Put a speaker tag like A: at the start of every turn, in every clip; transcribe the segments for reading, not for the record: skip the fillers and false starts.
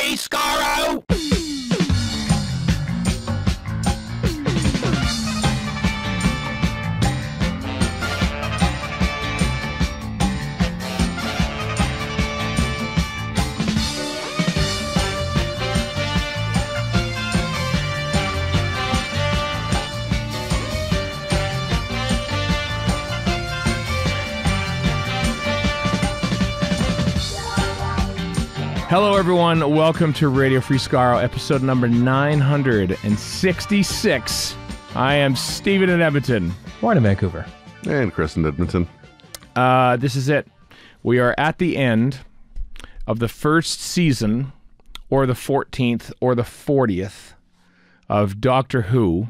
A: free, Skaro!
B: Hello, everyone. Welcome to Radio Free Skaro, episode number 966. I am Steven in Edmonton.
C: Morning, Vancouver.
D: And Chris in Edmonton.
B: This is it. We are at the end of the first season, or the 14th, or the 40th of Doctor Who.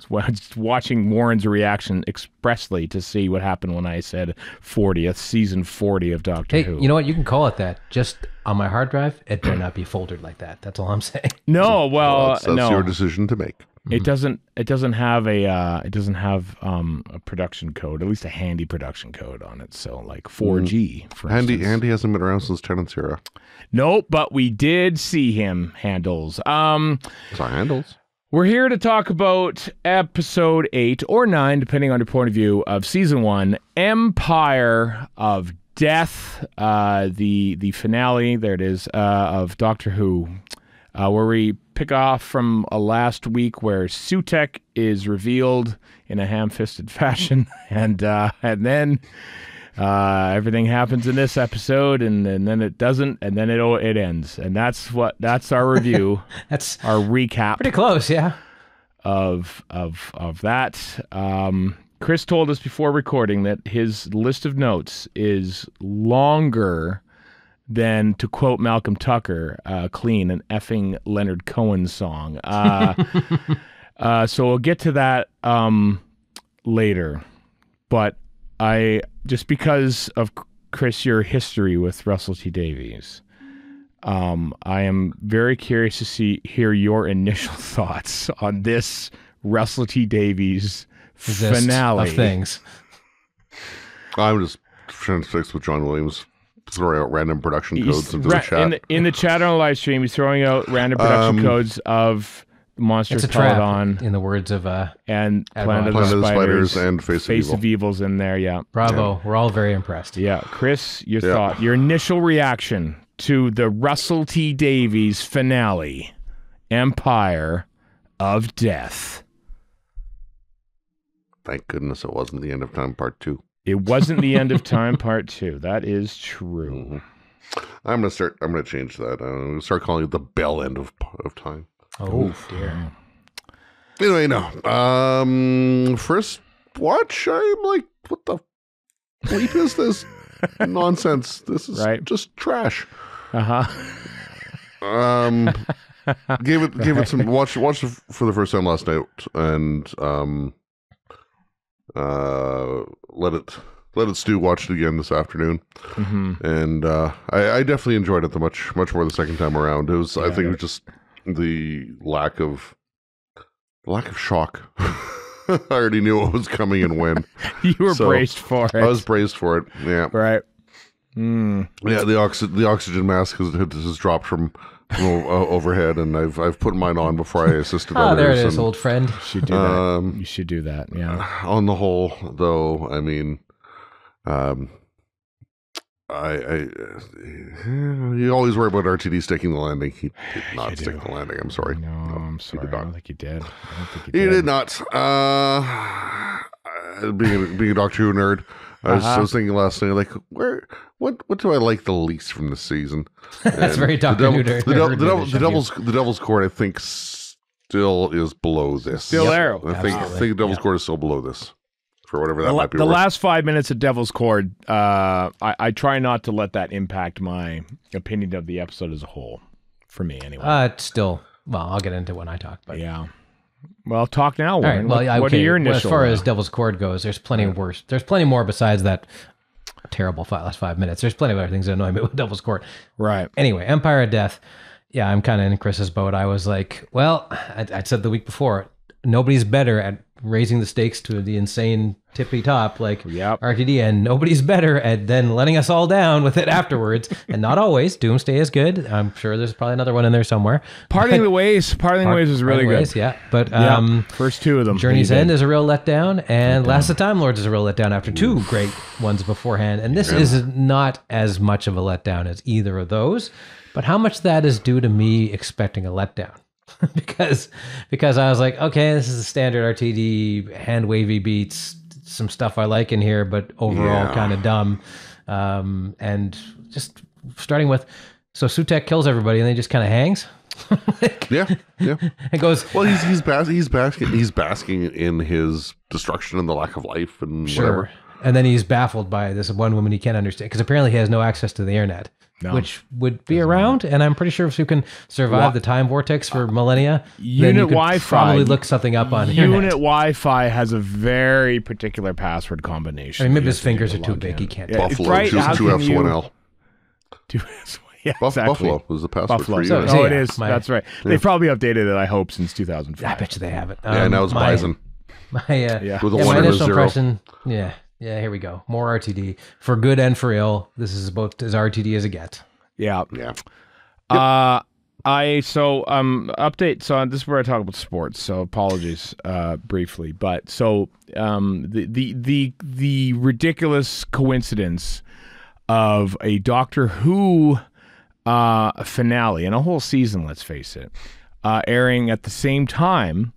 B: I was just watching Warren's reaction expressly to see what happened when I said 40th, season 40 of Doctor Who.
C: Hey, you know what? You can call it that. Just on my hard drive, it better not be foldered like that. That's all I'm saying.
B: No,
D: That's
B: no.
D: your decision to make.
B: It doesn't have a production code, at least a handy production code on it. So like 4G, for instance.
D: Andy hasn't been around since Tenant's era.
B: Nope, but we did see him handles.
D: Sorry, handles.
B: We're here to talk about episode 8 or 9, depending on your point of view, of season 1, Empire of Death, the finale, there it is, of Doctor Who, where we pick off from last week where Sutekh is revealed in a ham-fisted fashion, and then everything happens in this episode, and then it doesn't, and then it ends, and that's our review.
C: That's
B: our recap.
C: pretty close, yeah.
B: Of that. Chris told us before recording that his list of notes is longer than, to quote Malcolm Tucker, clean an effing Leonard Cohen song. So we'll get to that later. But just because of, Chris, your history with Russell T Davies, I am very curious to hear your initial thoughts on this Russell T Davies finale
C: of things.
D: I'm just transfixed with John Williams throwing out random production codes into the chat.
B: In the chat on the live stream, he's throwing out random production codes of Monster
C: It's a trap,
B: Peloton
C: in the words of
B: and Planet
C: Admiral.
B: of the Spiders
D: and Face
B: of Evil's in there, yeah.
C: Bravo.
D: Yeah.
C: We're all very impressed.
B: Yeah, Chris, your thought, your initial reaction to the Russell T Davies finale, Empire of Death.
D: Thank goodness it wasn't the end of time part 2.
B: It wasn't the end of time part 2. That is true.
D: Mm-hmm. I'm gonna change that. I'm gonna start calling it the bell end of time.
C: Oh, dear.
D: Anyway, no. First watch, I'm like, what the bleep is this nonsense? This is just trash. Gave it some watch it for the first time last night, and let it stew. Watch it again this afternoon, and I definitely enjoyed it much more the second time around. It was I think it was just the lack of shock. I already knew what was coming and when.
B: You were braced for it.
D: I was braced for it. Yeah.
B: Right.
D: Yeah. The oxygen mask has dropped from overhead, and I've put mine on before I assisted others.
C: There it is, old friend.
B: You should do that. You should do that. Yeah.
D: On the whole, though, I mean, you always worry about RTD sticking the landing. He did not stick the landing. I'm sorry.
B: No, I'm sorry. I don't think he did.
D: He did not. Being a Doctor Who nerd, I was thinking last night, like, what do I like the least from this season?
C: That's very Doctor Who nerd.
D: The Devil's Court, I think, still is below this.
B: Still there.
D: I think the Devil's Court is still below this. For whatever that might be.
B: The
D: worth.
B: last 5 minutes of Devil's Court, I try not to let that impact my opinion of the episode as a whole. For me, anyway.
C: It's still, well, I'll get into it when I talk. But
B: yeah. Well, talk now, Warren.
C: All right, well,
B: what are your initial?
C: As far as Devil's Court goes, there's plenty worse. There's plenty more besides that terrible last 5 minutes. There's plenty of other things that annoy me with Devil's Court.
B: Right.
C: Anyway, Empire of Death. Yeah, I'm kind of in Chris's boat. I was like, well, I said the week before, nobody's better at raising the stakes to the insane tippy top like RTD, and nobody's better at then letting us all down with it afterwards. And not always. Doomsday is good. I'm sure there's probably another one in there somewhere.
B: Parting the Ways is really good.
C: Yeah, but
B: first two of them.
C: Journey's End is a real letdown, and Last of the Time Lords is a real letdown after two great ones beforehand. And this is not as much of a letdown as either of those. But how much that is due to me expecting a letdown? because I was like, okay, this is a standard RTD, hand wavy beats, some stuff I like in here, but overall kind of dumb. And just starting with, so Sutekh kills everybody and then he just kind of hangs. It goes.
D: Well, he's basking in his destruction and the lack of life and whatever.
C: And then he's baffled by this one woman he can't understand because apparently he has no access to the internet. No. Which would be around, and I'm pretty sure if you can survive the time vortex for millennia,
B: Unit Wi-Fi,
C: probably look something up on
B: Unit Wi-Fi has a very particular password combination.
C: I mean, maybe his fingers are too big; he can't.
D: Buffalo, right? Two F's, one L.
B: Exactly.
D: Buffalo was the password for you.
B: It is. That's right. They've probably updated it, I hope, since 2005.
C: I bet you they haven't.
D: Now it's Bison.
C: With a 1 and a 0. Impression, here we go. More RTD for good and for ill. This is about as RTD as it gets.
B: Yeah. Update. So this is where I talk about sports. So apologies, briefly, but so the ridiculous coincidence of a Doctor Who finale and a whole season, let's face it, airing at the same time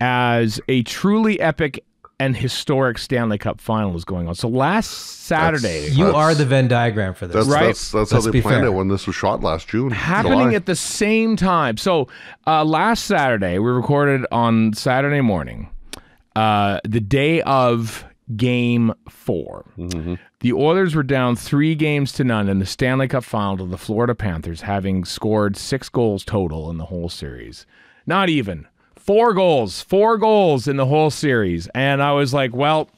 B: as a truly epic and historic Stanley Cup final is going on. So last Saturday...
C: You are the Venn diagram for this,
D: right? That's how they planned it when this was shot last June.
B: Happening at the same time. So last Saturday, we recorded on Saturday morning, the day of Game 4. Mm-hmm. The Oilers were down 3-0 in the Stanley Cup final to the Florida Panthers, having scored 6 goals total in the whole series. Not even. 4 goals in the whole series. And I was like, well,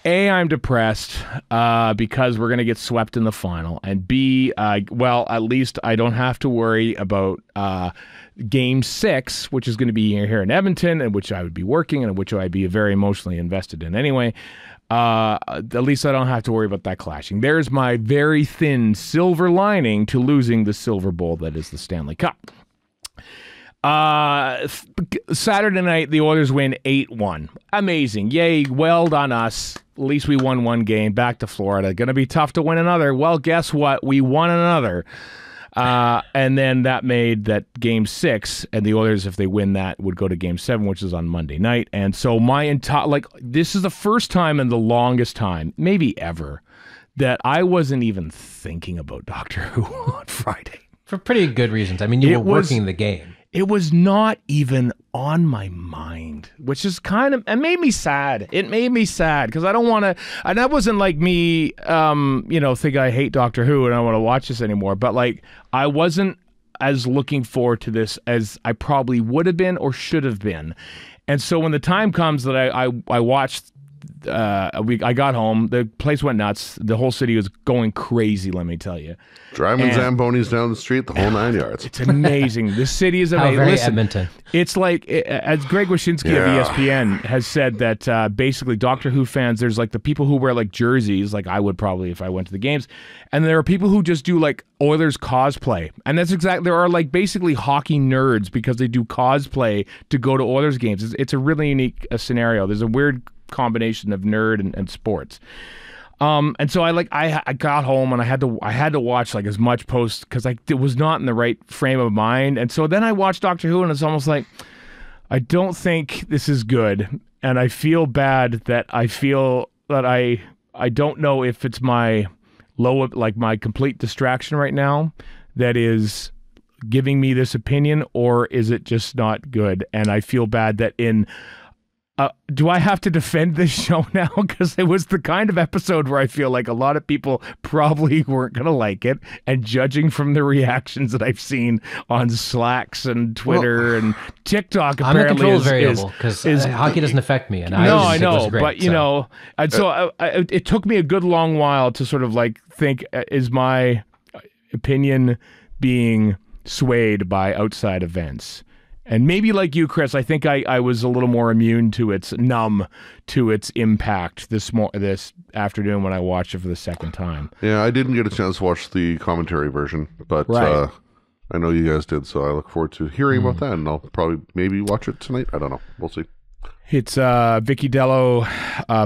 B: A, I'm depressed because we're going to get swept in the final. And B, well, at least I don't have to worry about Game 6, which is going to be here in Edmonton, and which I would be working and which I'd be very emotionally invested in anyway. At least I don't have to worry about that clashing. There's my very thin silver lining to losing the silver bowl that is the Stanley Cup. Saturday night, the Oilers win 8-1. Amazing. Yay, well done us. At least we won one game. Back to Florida. Going to be tough to win another. Well, guess what? We won another. And then that made that Game 6, and the Oilers, if they win that, would go to Game 7, which is on Monday night. And so my entire, this is the first time in the longest time, maybe ever, that I wasn't even thinking about Doctor Who on Friday.
C: For pretty good reasons. I mean, you were working the game.
B: It was not even on my mind, which is kind of, it made me sad. It made me sad because I don't want to, and that wasn't like me, think I hate Doctor Who and I want to watch this anymore. But I wasn't as looking forward to this as I probably would have been or should have been. And so when the time comes that I watched, I got home, the place went nuts. The whole city was going crazy, let me tell you.
D: Driving Zambonis down the street, the whole 9 yards.
B: It's amazing. This city is amazing.
C: Very Edmonton.
B: It's like, as Greg Wyshynski of ESPN has said, that basically Doctor Who fans, there's the people who wear jerseys, like I would probably if I went to the games, and there are people who just do Oilers cosplay. And that's exactly, there are basically hockey nerds because they do cosplay to go to Oilers games. It's a really unique scenario. There's a weird combination of nerd and sports. And so I got home and I had to watch as much post because it was not in the right frame of mind. And so then I watched Doctor Who and it's almost like I don't think this is good, and I feel bad that I feel that I don't know if it's my my complete distraction right now that is giving me this opinion, or is it just not good? And I feel bad that do I have to defend this show now? Because it was the kind of episode where I feel like a lot of people probably weren't going to like it. And judging from the reactions that I've seen on Slacks and Twitter and TikTok,
C: I'm a
B: apparently
C: control variable because hockey doesn't affect me. And
B: I know, but and so it took me a good long while to sort of think, is my opinion being swayed by outside events? And maybe like you, Chris, I think I was a little more immune to numb to its impact this afternoon when I watched it for the second time.
D: Yeah, I didn't get a chance to watch the commentary version, but I know you guys did, so I look forward to hearing about that, and I'll probably maybe watch it tonight. I don't know. We'll see.
B: It's Vicky Dello,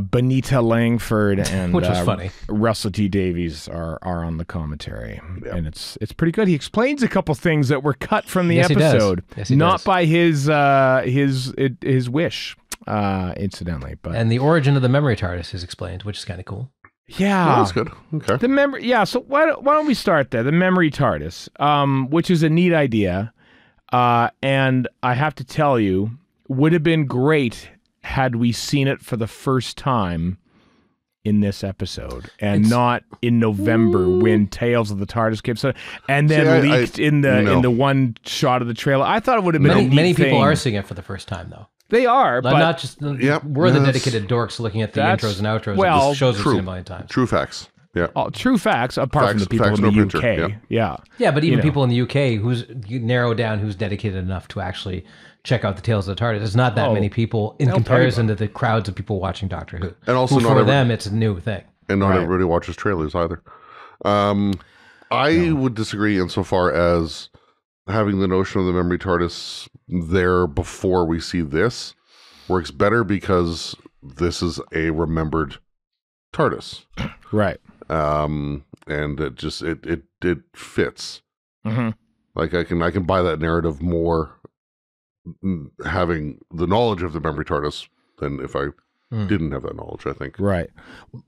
B: Benita Langford, and
C: which was funny.
B: Russell T Davies are on the commentary, and it's pretty good. He explains a couple things that were cut from the episode, not by his wish, incidentally. But
C: and the origin of the memory TARDIS is explained, which is kind of cool.
B: Yeah,
D: that's good. Okay,
B: the memory. Yeah, so why don't we start there? The memory TARDIS, which is a neat idea, and I have to tell you, would have been great had we seen it for the first time in this episode and not in November when Tales of the TARDIS came and then leaked in the one shot of the trailer. I thought it would have been
C: many people are seeing it for the first time though.
B: They are, but
C: not just we're the dedicated dorks looking at the intros and outros. Well, shows we've seen a million times.
D: True facts. Yeah.
B: True facts, apart from the people in the UK. Yeah,
C: but even people in the UK you narrow down who's dedicated enough to actually check out the Tales of the TARDIS. There's not that many people in comparison to the crowds of people watching Doctor Who.
D: And also,
C: for them, it's a new thing.
D: And not everybody watches trailers either. I would disagree insofar as having the notion of the memory TARDIS there before we see this works better because this is a remembered TARDIS.
B: Right.
D: And it just it fits.
B: Mm-hmm.
D: Like I can buy that narrative more having the knowledge of the memory TARDIS than if I didn't have that knowledge, I think.
B: Right.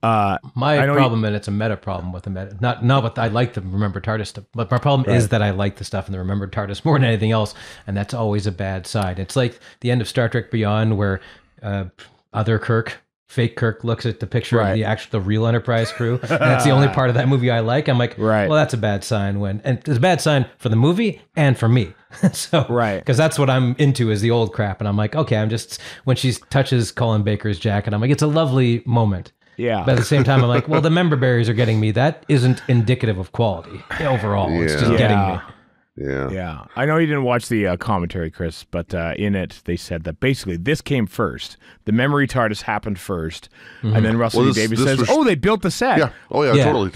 C: My problem, and it's a meta problem with the meta, not what I like the remembered TARDIS stuff, but my problem is that I like the stuff in the remembered TARDIS more than anything else, and that's always a bad side. It's like the end of Star Trek Beyond where other Kirk, fake Kirk, looks at the picture of the real Enterprise crew, and that's the only part of that movie I like. I'm like, well, that's a bad sign and it's a bad sign for the movie and for me. So, because that's what I'm into is the old crap, and I'm like, okay, I'm just when she touches Colin Baker's jacket, I'm like, it's a lovely moment. Yeah. But at the same time, I'm like, well, the member berries are getting me. That isn't indicative of quality overall. It's just getting me.
B: Yeah. I know you didn't watch the commentary, Chris, but in it, they said that basically this came first. The memory TARDIS happened first, and then Russell T Davies says, they built the set.
D: Yeah. Oh, yeah, totally.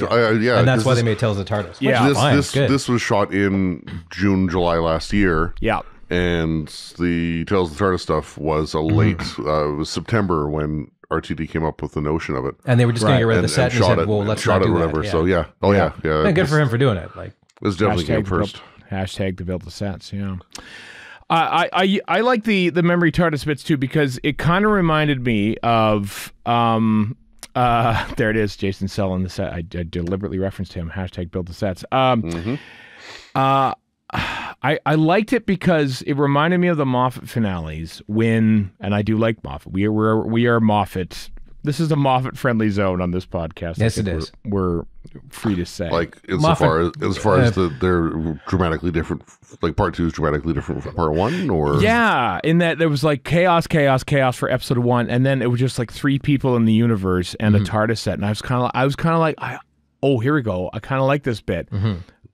C: And that's why they made Tales of the TARDIS.
B: Yeah.
D: This was shot in June, July last year.
B: Yeah.
D: And the Tales of the TARDIS stuff was a late, it was September when RTD came up with the notion of it.
C: And they were just going to get rid of the set and said, well, let's not do
D: whatever.
C: that.
D: So, yeah. Oh, yeah.
C: And good for him for doing it. Like,
D: it was definitely came first.
B: Hashtag to build the sets, yeah. I like the memory TARDIS bits too because it kind of reminded me of there it is, Jason Sell in the set. I deliberately referenced him. Hashtag build the sets. I liked it because it reminded me of the Moffat finales and I do like Moffat. We are Moffat. This is a Moffat-friendly zone on this podcast.
C: Yes, it is.
B: We're free to say.
D: Like, as far as they're dramatically different, like part 2 is dramatically different from part 1, or?
B: Yeah, in that there was like chaos for episode 1, and then it was just like 3 people in the universe and a TARDIS set, and I was kind of like, here we go. I kind of like this bit.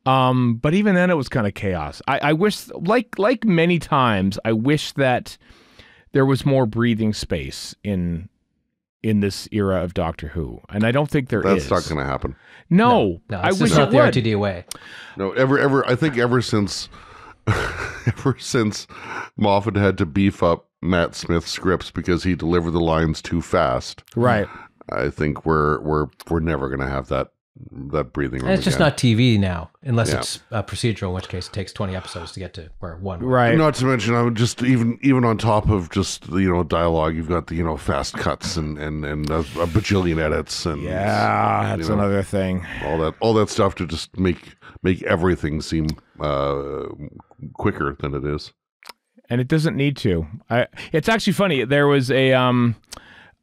B: But even then, it was kind of chaos. I wish, like many times, I wish that there was more breathing space in this era of Doctor Who, and I don't think
D: That's not going to happen.
B: No, I wish it would.
C: The RTD way.
D: No, I think ever since Moffat had to beef up Matt Smith's scripts because he delivered the lines too fast.
B: Right.
D: I think we're never going to have that breathing room.
C: And it's just not TV now, unless it's procedural, in which case it takes 20 episodes to get to where one.
B: Right.
D: Not to mention, I would just even on top of just dialogue, you've got the fast cuts and a bajillion edits and
B: that's another thing.
D: All that stuff to just make everything seem quicker than it is.
B: And it doesn't need to. It's actually funny. There was a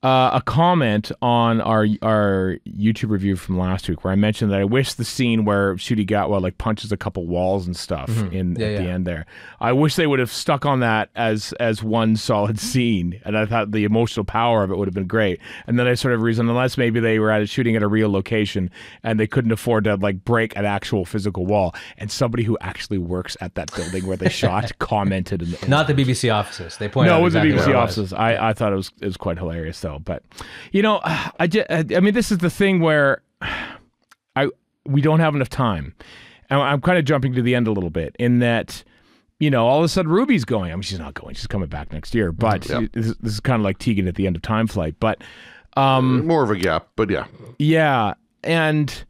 B: a comment on our YouTube review from last week where I mentioned that I wish the scene where Ncuti Gatwa like punches a couple walls and stuff at the end there. I wish they would have stuck on that as one solid scene, and I thought the emotional power of it would have been great. And then I sort of reasoned, unless maybe they were shooting at a real location and they couldn't afford to like break an actual physical wall, and somebody who actually works at that building where they shot commented.
C: Not the BBC offices. They pointed out.
B: No, it was
C: exactly
B: the BBC offices. I thought it was quite hilarious though. But I mean, this is the thing where we don't have enough time. And I'm kind of jumping to the end a little bit in that, all of a sudden Ruby's going. I mean, she's not going. She's coming back next year. But this is kind of like Tegan at the end of Time Flight. But
D: more of a gap, but yeah.
B: Yeah, and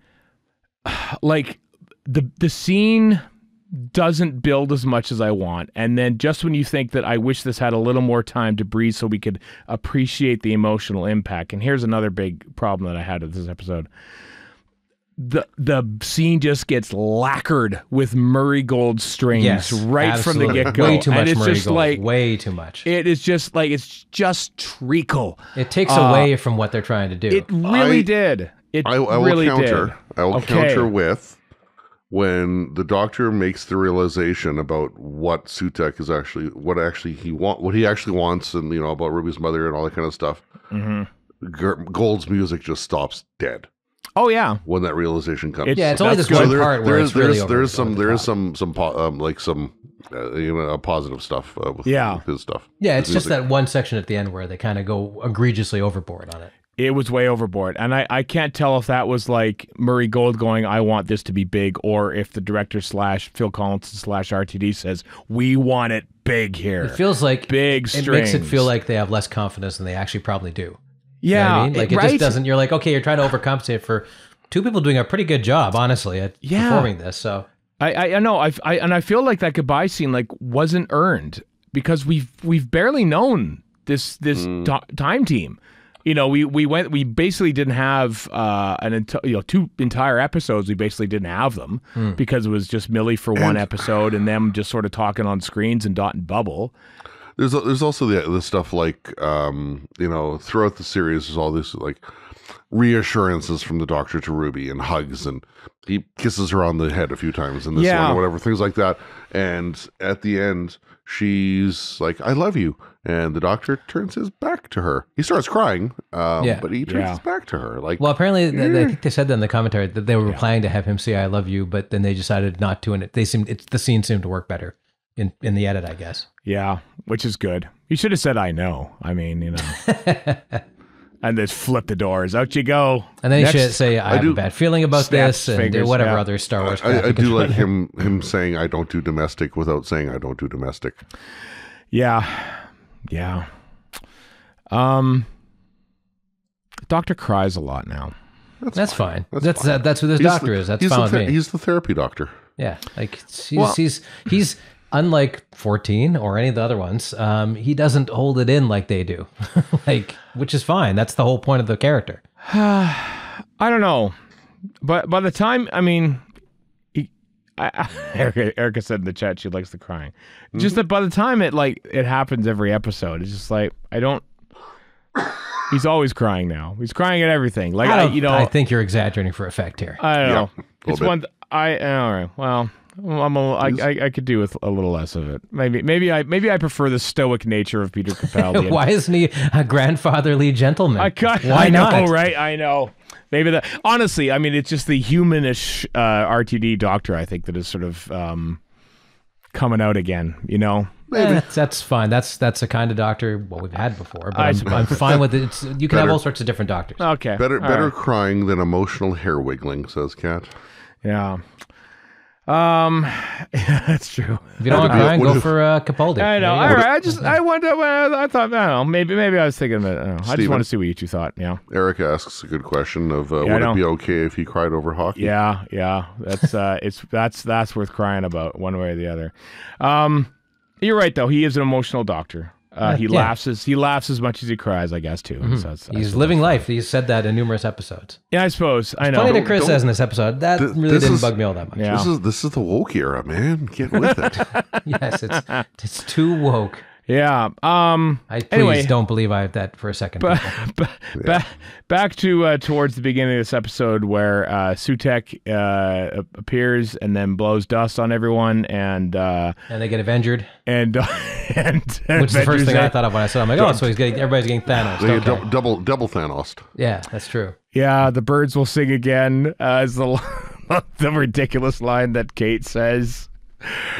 B: like the scene doesn't build as much as I want, and then just when you think that I wish this had a little more time to breathe so we could appreciate the emotional impact, and here's another big problem that I had with this episode. The scene just gets lacquered with Murray Gold strings right
C: absolutely.
B: from the get-go.
C: Way too much
B: and it's
C: Murray
B: just
C: Gold.
B: like
C: way too much.
B: It is just like it's just treacle.
C: It takes away from what they're trying to do.
B: It really did.
D: I will
B: really
D: counter.
B: did.
D: I will
B: Okay.
D: counter with when the Doctor makes the realization about what Sutekh is actually, what he actually wants, and about Ruby's mother and all that kind of stuff. Gold's music just stops dead.
B: Oh yeah,
D: when that realization comes.
C: It's only this one part where it's really
D: there is some positive stuff with his stuff.
C: Yeah, it's just that one section at the end where they kind of go egregiously overboard on it.
B: It was way overboard. And I can't tell if that was like Murray Gold going, I want this to be big, or if the director / Phil Collins / RTD says, we want it big here.
C: It feels like
B: big strings.
C: It makes it feel like they have less confidence than they actually probably do.
B: Yeah.
C: You know what I mean? Like it
B: right?
C: just doesn't, you're like, okay, you're trying to overcompensate for two people doing a pretty good job, honestly, at performing this. So
B: I know. I feel like that goodbye scene wasn't earned because we've barely known this time team. We basically didn't have two entire episodes. We basically didn't have them because it was just Millie for one episode and them just sort of talking on screens and Dot and Bubble.
D: There's also the stuff like throughout the series there's all this like reassurances from the Doctor to Ruby and hugs, and he kisses her on the head a few times in this one or whatever, things like that. And at the end she's like, I love you. And the Doctor turns his back to her. He starts crying, but he turns his back to her. Like,
C: well, apparently, I think they said that in the commentary that they were planning to have him say "I love you," but then they decided not to, and the scene seemed to work better in the edit, I guess. Yeah,
B: which is good. You should have said "I know." I mean, and just flip the doors. Out you go.
C: And then he should say, I have a bad feeling about this, and do whatever other Star Wars crap.
D: I do like him saying, I don't do domestic without saying, I don't do domestic.
B: Yeah. Yeah. Doctor cries a lot now.
C: That's fine. That's who this Doctor is. That's fine with me.
D: He's the therapy doctor.
C: Yeah. Like he's unlike 14 or any of the other ones. He doesn't hold it in like they do. Which is fine. That's the whole point of the character.
B: I don't know. But by the time, I mean, Erica said in the chat she likes the crying. Just that by the time it happens every episode, it's just like he's always crying now. He's crying at everything. Like
C: I think you're exaggerating for effect here.
B: I don't know. It's one. All right. Well, I could do with a little less of it. Maybe I prefer the stoic nature of Peter Capaldi.
C: Why isn't he a grandfatherly gentleman?
B: Why not? I know, right? I know. Maybe that. Honestly, I mean, it's just the humanish RTD Doctor, I think, that is sort of coming out again.
C: That's fine. That's a kind of Doctor we've had before. But I'm fine with it. You can have all sorts of different Doctors.
B: Okay.
D: Better crying than emotional hair wiggling, says Kat.
B: Yeah. That's true.
C: If you don't want to cry, go for Capaldi.
B: I know. All right. I thought, I don't know. Maybe I was thinking that. I just want to see what you two thought. Yeah.
D: Eric asks a good question of would it be okay if he cried over hockey?
B: Yeah. That's worth crying about one way or the other. You're right though. He is an emotional Doctor. He laughs as much as he cries, I guess, too.
C: Mm-hmm. So he's living life. He's said that in numerous episodes.
B: Yeah, I suppose. I know.
C: Plenty to Chris says in this episode. That really didn't bug me all that much.
D: Yeah. This is the woke era, man. Get with it.
C: Yes, it's too woke.
B: Yeah.
C: Please don't believe I have that for a second.
B: Back to towards the beginning of this episode where Sutekh appears and then blows dust on everyone, and
C: they get Avenged.
B: And
C: which is the first thing I thought of when I saw it. I'm like, so everybody's getting Thanos.
D: They get double Thanos.
C: Yeah, that's true.
B: Yeah, the birds will sing again as the ridiculous line that Kate says.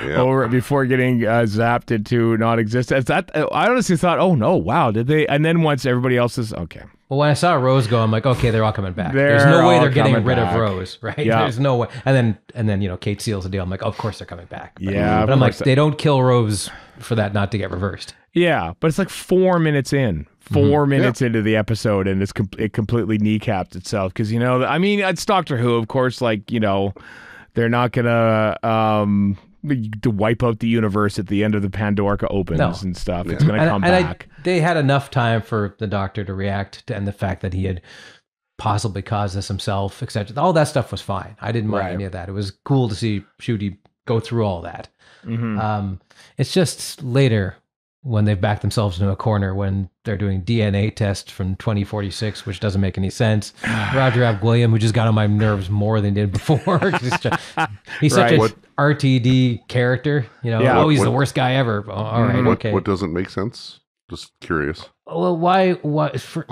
B: Yep. Over before getting zapped into non-existence. I honestly thought, oh no, wow, did they? And then once everybody else is okay.
C: Well, when I saw Rose go, I'm like, okay, they're all coming back. There's no way they're getting rid of Rose, right? Yeah. There's no way. And then Kate seals the deal. I'm like, of course they're coming back. But I'm like, they don't kill Rose for that not to get reversed.
B: Yeah, but it's like 4 minutes in. 4 minutes into the episode, and it completely kneecapped itself because it's Doctor Who, of course. Like they're not gonna to wipe out the universe at the end of the Pandora opens and stuff. It's gonna come back.
C: They had enough time for the Doctor to react and the fact that he had possibly caused this himself, etc. All that stuff was fine. I didn't mind any of that. It was cool to see Ncuti go through all that. It's just later when they've backed themselves into a corner when they're doing DNA tests from 2046, which doesn't make any sense. Roger Ab William, who just got on my nerves more than he did before. He's such a RTD character. He's the worst guy ever. All right, okay.
D: What doesn't make sense? Just curious.
C: Well, why?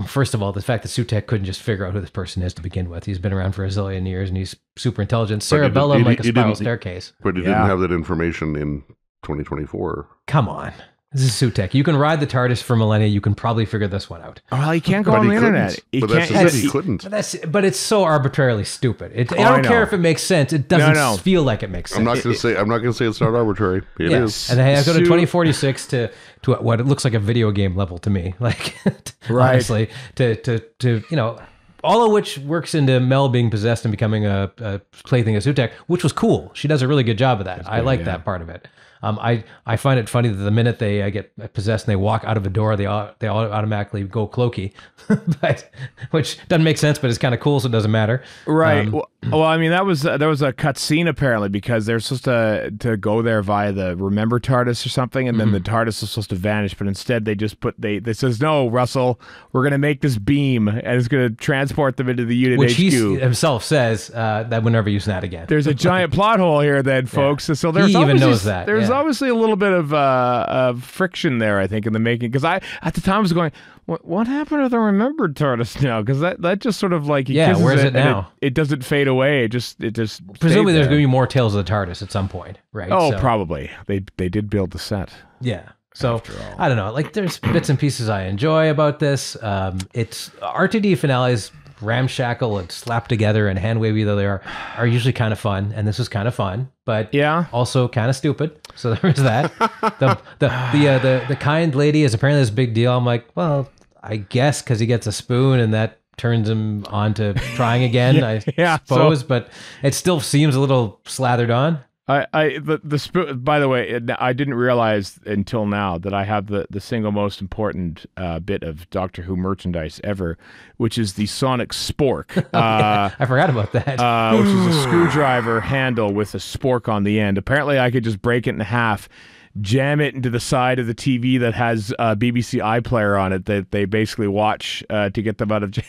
C: First of all, the fact that Sutekh couldn't just figure out who this person is to begin with. He's been around for a zillion years, and he's super intelligent. Cerebellum like a spiral staircase.
D: But he didn't have that information in 2024.
C: Come on. This is Sutekh. You can ride the TARDIS for millennia. You can probably figure this one out.
B: Oh, he can't go on the internet.
D: He couldn't.
C: But it's so arbitrarely stupid. I don't care if it makes sense. It doesn't feel like it makes sense.
D: I'm not going to say it's not arbitrary. It is.
C: And I go to 2046 to what it looks like a video game level to me. Like, honestly, to all of which works into Mel being possessed and becoming a plaything of Sutekh, which was cool. She does a really good job of that. I like that part of it. I find it funny that the minute they get possessed and they walk out of a door, they all automatically go cloaky, which doesn't make sense, but it's kind of cool, so it doesn't matter.
B: Right. Well, I mean, there was a cut scene apparently because they're supposed to go there via the Remember TARDIS or something, and then the TARDIS is supposed to vanish, but instead they just they says, no, Russell, we're going to make this beam and it's going to transport them into the unit
C: which
B: HQ.
C: He himself says that we'll never use that again.
B: There's a giant plot hole here then, folks. So there's
C: he even knows that.
B: There's obviously a little bit of friction there, I think, in the making. Because I, at the time, was going, what happened to the Remembered TARDIS now? Because that just sort of like
C: where's it now?
B: It doesn't fade away. It just
C: presumably there's going to be more Tales of the TARDIS at some point, right?
B: Oh, probably. They did build the set.
C: Yeah. So I don't know. Like there's bits and pieces I enjoy about this. It's RTD finales. Ramshackle and slapped together and hand wavy though they are usually kind of fun, and this was kind of fun, but also kind of stupid. So there's that. The kind lady is apparently this big deal. I'm like, well, I guess because he gets a spoon and that turns him on to trying again. I suppose, but it still seems a little slathered on.
B: The spoon. By the way, I didn't realize until now that I have the single most important bit of Doctor Who merchandise ever, which is the sonic spork.
C: I forgot about that.
B: Which is a screwdriver handle with a spork on the end. Apparently, I could just break it in half, jam it into the side of the TV that has BBC iPlayer on it that they basically watch to get them out of jail.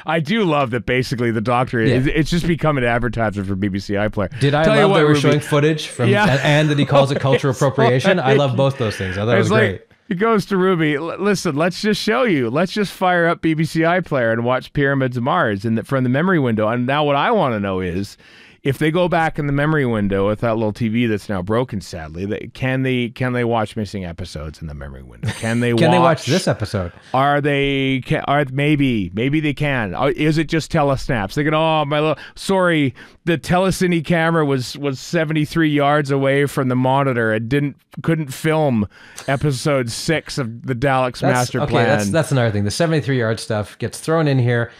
B: I do love that basically the Doctor, it's just become an advertisement for BBC iPlayer.
C: Did I love that we were showing footage from, and that he calls it cultural appropriation? I love both those things. I thought it was great.
B: He goes to Ruby, listen, let's just show you. Let's just fire up BBC iPlayer and watch Pyramids of Mars from the memory window. And now what I want to know is, if they go back in the memory window with that little TV that's now broken, sadly, can they watch missing episodes in the memory window? Can they watch
C: this episode?
B: Maybe they can. Is it just telesnaps? They go, sorry, the telecine camera was 73 yards away from the monitor and couldn't film episode 6 of the Daleks Master Plan.
C: That's another thing. The 73-yard stuff gets thrown in here.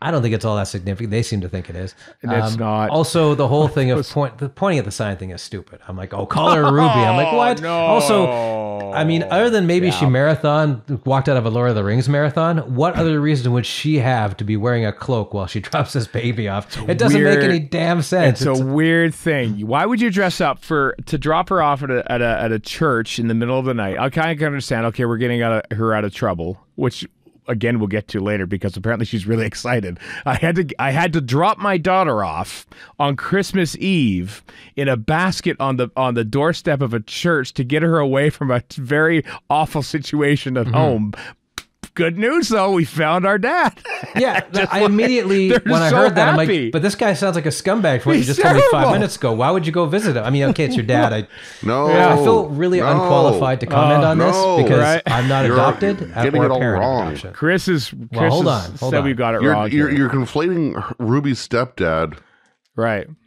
C: I don't think it's all that significant. They seem to think it is.
B: It's not.
C: Also, the whole thing of pointing at the sign thing is stupid. I'm like, call her Ruby. I'm like, what?
B: No.
C: Also, I mean, other than maybe she walked out of a Lord of the Rings marathon, what other reason would she have to be wearing a cloak while she drops this baby off? It doesn't make any damn sense.
B: It's a weird thing. Why would you dress up to drop her off at a church in the middle of the night? I kind of understand. Okay, we're getting her out of trouble, which again we'll get to later because apparently she's really excited. I had to drop my daughter off on Christmas Eve in a basket on the doorstep of a church to get her away from a very awful situation at home. Good news, though, we found our dad.
C: Yeah, I immediately, when I heard that, I'm like, but this guy sounds like a scumbag for what you just told me 5 minutes ago. Why would you go visit him? I mean, okay, it's your dad. I feel really unqualified to comment on this because I'm not adopted or a parent of adoption.
B: Chris
C: hold on.
B: We got it wrong.
D: You're conflating Ruby's stepdad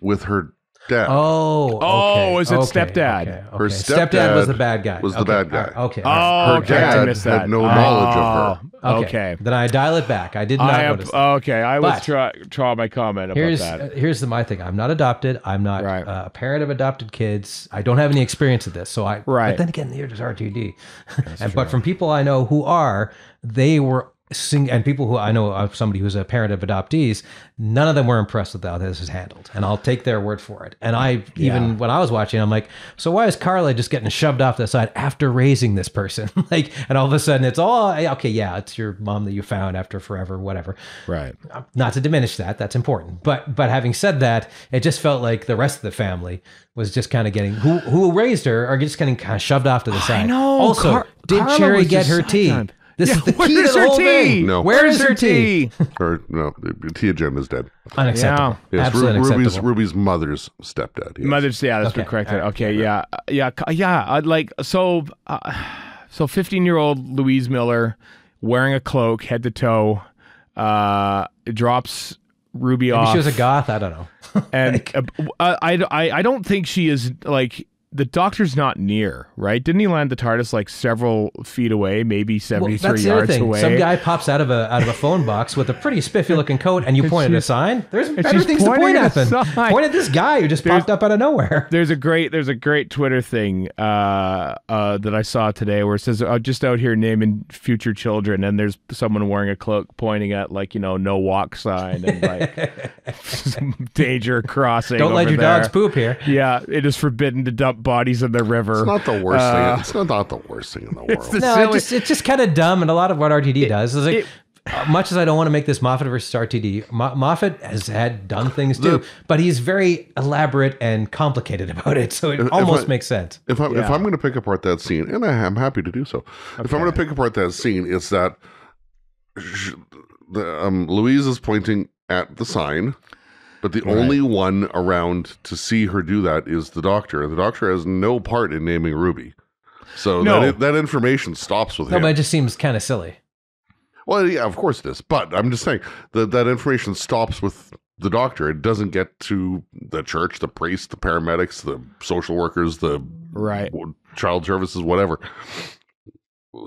D: with her dad.
B: Oh, is it stepdad?
C: Okay.
D: Her stepdad
C: was the bad guy.
D: Was the bad guy.
C: Okay.
D: Her dad had no knowledge of her.
C: Okay. Then I dial it back. I did not notice that.
B: Okay, I withdraw my comment about that.
C: Here's my thing. I'm not adopted. I'm not a parent of adopted kids. I don't have any experience of this. So But then again, neither does RTD. But from people I know who are, they were and people who I know of somebody who's a parent of adoptees, none of them were impressed with how this is handled. And I'll take their word for it. And even when I was watching, I'm like, so why is Carla just getting shoved off the side after raising this person? And all of a sudden it's it's your mom that you found after forever, whatever.
B: Right.
C: Not to diminish that. That's important. But having said that, it just felt like the rest of the family was just kind of getting, who raised her are just getting kind of shoved off to the side.
B: I know.
C: Also, did Cherry get her tea? This is the key to the whole thing.
D: No.
B: Where's her tea?
D: Tia Jim is dead.
C: Unacceptable.
D: Yeah. Yes,
C: Absolutely unacceptable.
D: Ruby's mother's stepdad. Yes.
B: That's been corrected. Okay, yeah. I'd like so 15-year-old Louise Miller wearing a cloak head to toe, drops Ruby off.
C: Maybe she was a goth. I don't know.
B: And I don't think she is like. The doctor's not near, right? Didn't he land the TARDIS like several feet away, maybe 73 yards away?
C: Some guy pops out of a phone box with a pretty spiffy looking coat, and you point at a sign. There's better things to point at than point at this guy who just popped up out of nowhere.
B: There's a great Twitter thing that I saw today where it says, just out here naming future children, and there's someone wearing a cloak pointing at no walk sign and like danger crossing.
C: Don't let your dogs poop here.
B: Yeah, it is forbidden to dump bodies in the river.
D: It's not the worst thing. It's not the worst thing in the world.
C: No, it's just kind of dumb, and a lot of what RTD does is like. Much as I don't want to make this Moffat versus RTD, Moffat has done things too, but he's very elaborate and complicated about it, so it almost makes sense.
D: If I'm going to pick apart that scene, and I'm happy to do so, if I'm going to pick apart that scene, it's that Louise is pointing at the sign. But the only one around to see her do that is the doctor. The doctor has no part in naming Ruby. So that information stops with him.
C: No, but it just seems kind of silly.
D: Well, yeah, of course it is. But I'm just saying that information stops with the doctor. It doesn't get to the church, the priest, the paramedics, the social workers, the child services, whatever.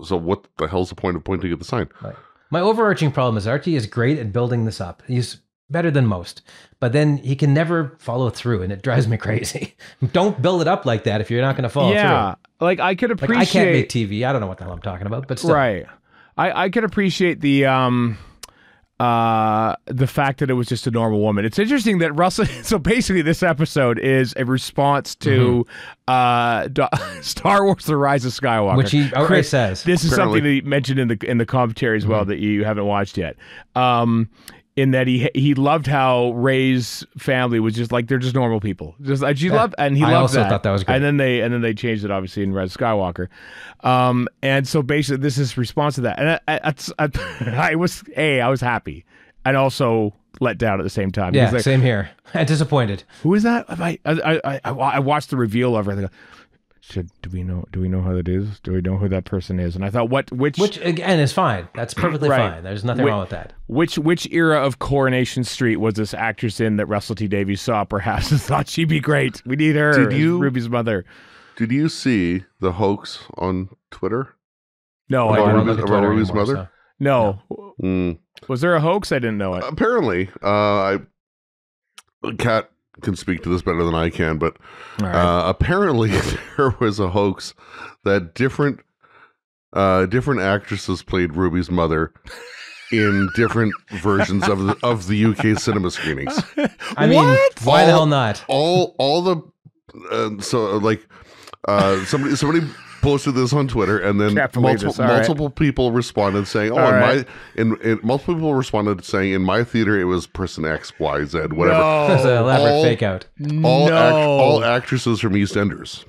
D: So what the hell's the point of pointing at the sign?
C: Right. My overarching problem is Archie is great at building this up. He's better than most, but then he can never follow through, and it drives me crazy. Don't build it up like that if you're not going to follow through.
B: Like I could appreciate.
C: I can't make TV. I don't know what the hell I'm talking about, but still.
B: Right. I could appreciate the fact that it was just a normal woman. It's interesting that Russell. So basically, this episode is a response to Star Wars: The Rise of Skywalker,
C: which he Chris says.
B: This is something that he mentioned in the commentary as well that you haven't watched yet. In that he loved how Rey's family was just like they're just normal people. Just she loved, and he loved that. I also
C: thought that was great.
B: And then they changed it obviously in Rise of Skywalker. And so basically this is response to that. And I was happy and also let down at the same time.
C: Yeah, same here. Disappointed.
B: Who is that? I watched the reveal of it. Do we know who that is? Do we know who that person is? And I thought, which
C: again is fine. That's perfectly fine. There's nothing wrong with that.
B: Which era of Coronation Street was this actress in that Russell T Davies saw? Perhaps and thought she'd be great. We need her. Ruby's mother.
D: Did you see the hoax on Twitter?
B: No,
D: I
B: didn't.
D: About Ruby's mother?
B: No. Was there a hoax? I didn't know it.
D: Apparently, Kat can speak to this better than I can, but
B: right.
D: apparently there was a hoax that different actresses played Ruby's mother in different versions of the UK cinema screenings.
C: I mean, why the hell not?
D: All the somebody posted this on Twitter, and then multiple people responded saying, multiple people responded saying, in my theater it was person X, Y, Z, whatever.
B: No.
C: That's an elaborate fake out.
D: All actresses from EastEnders.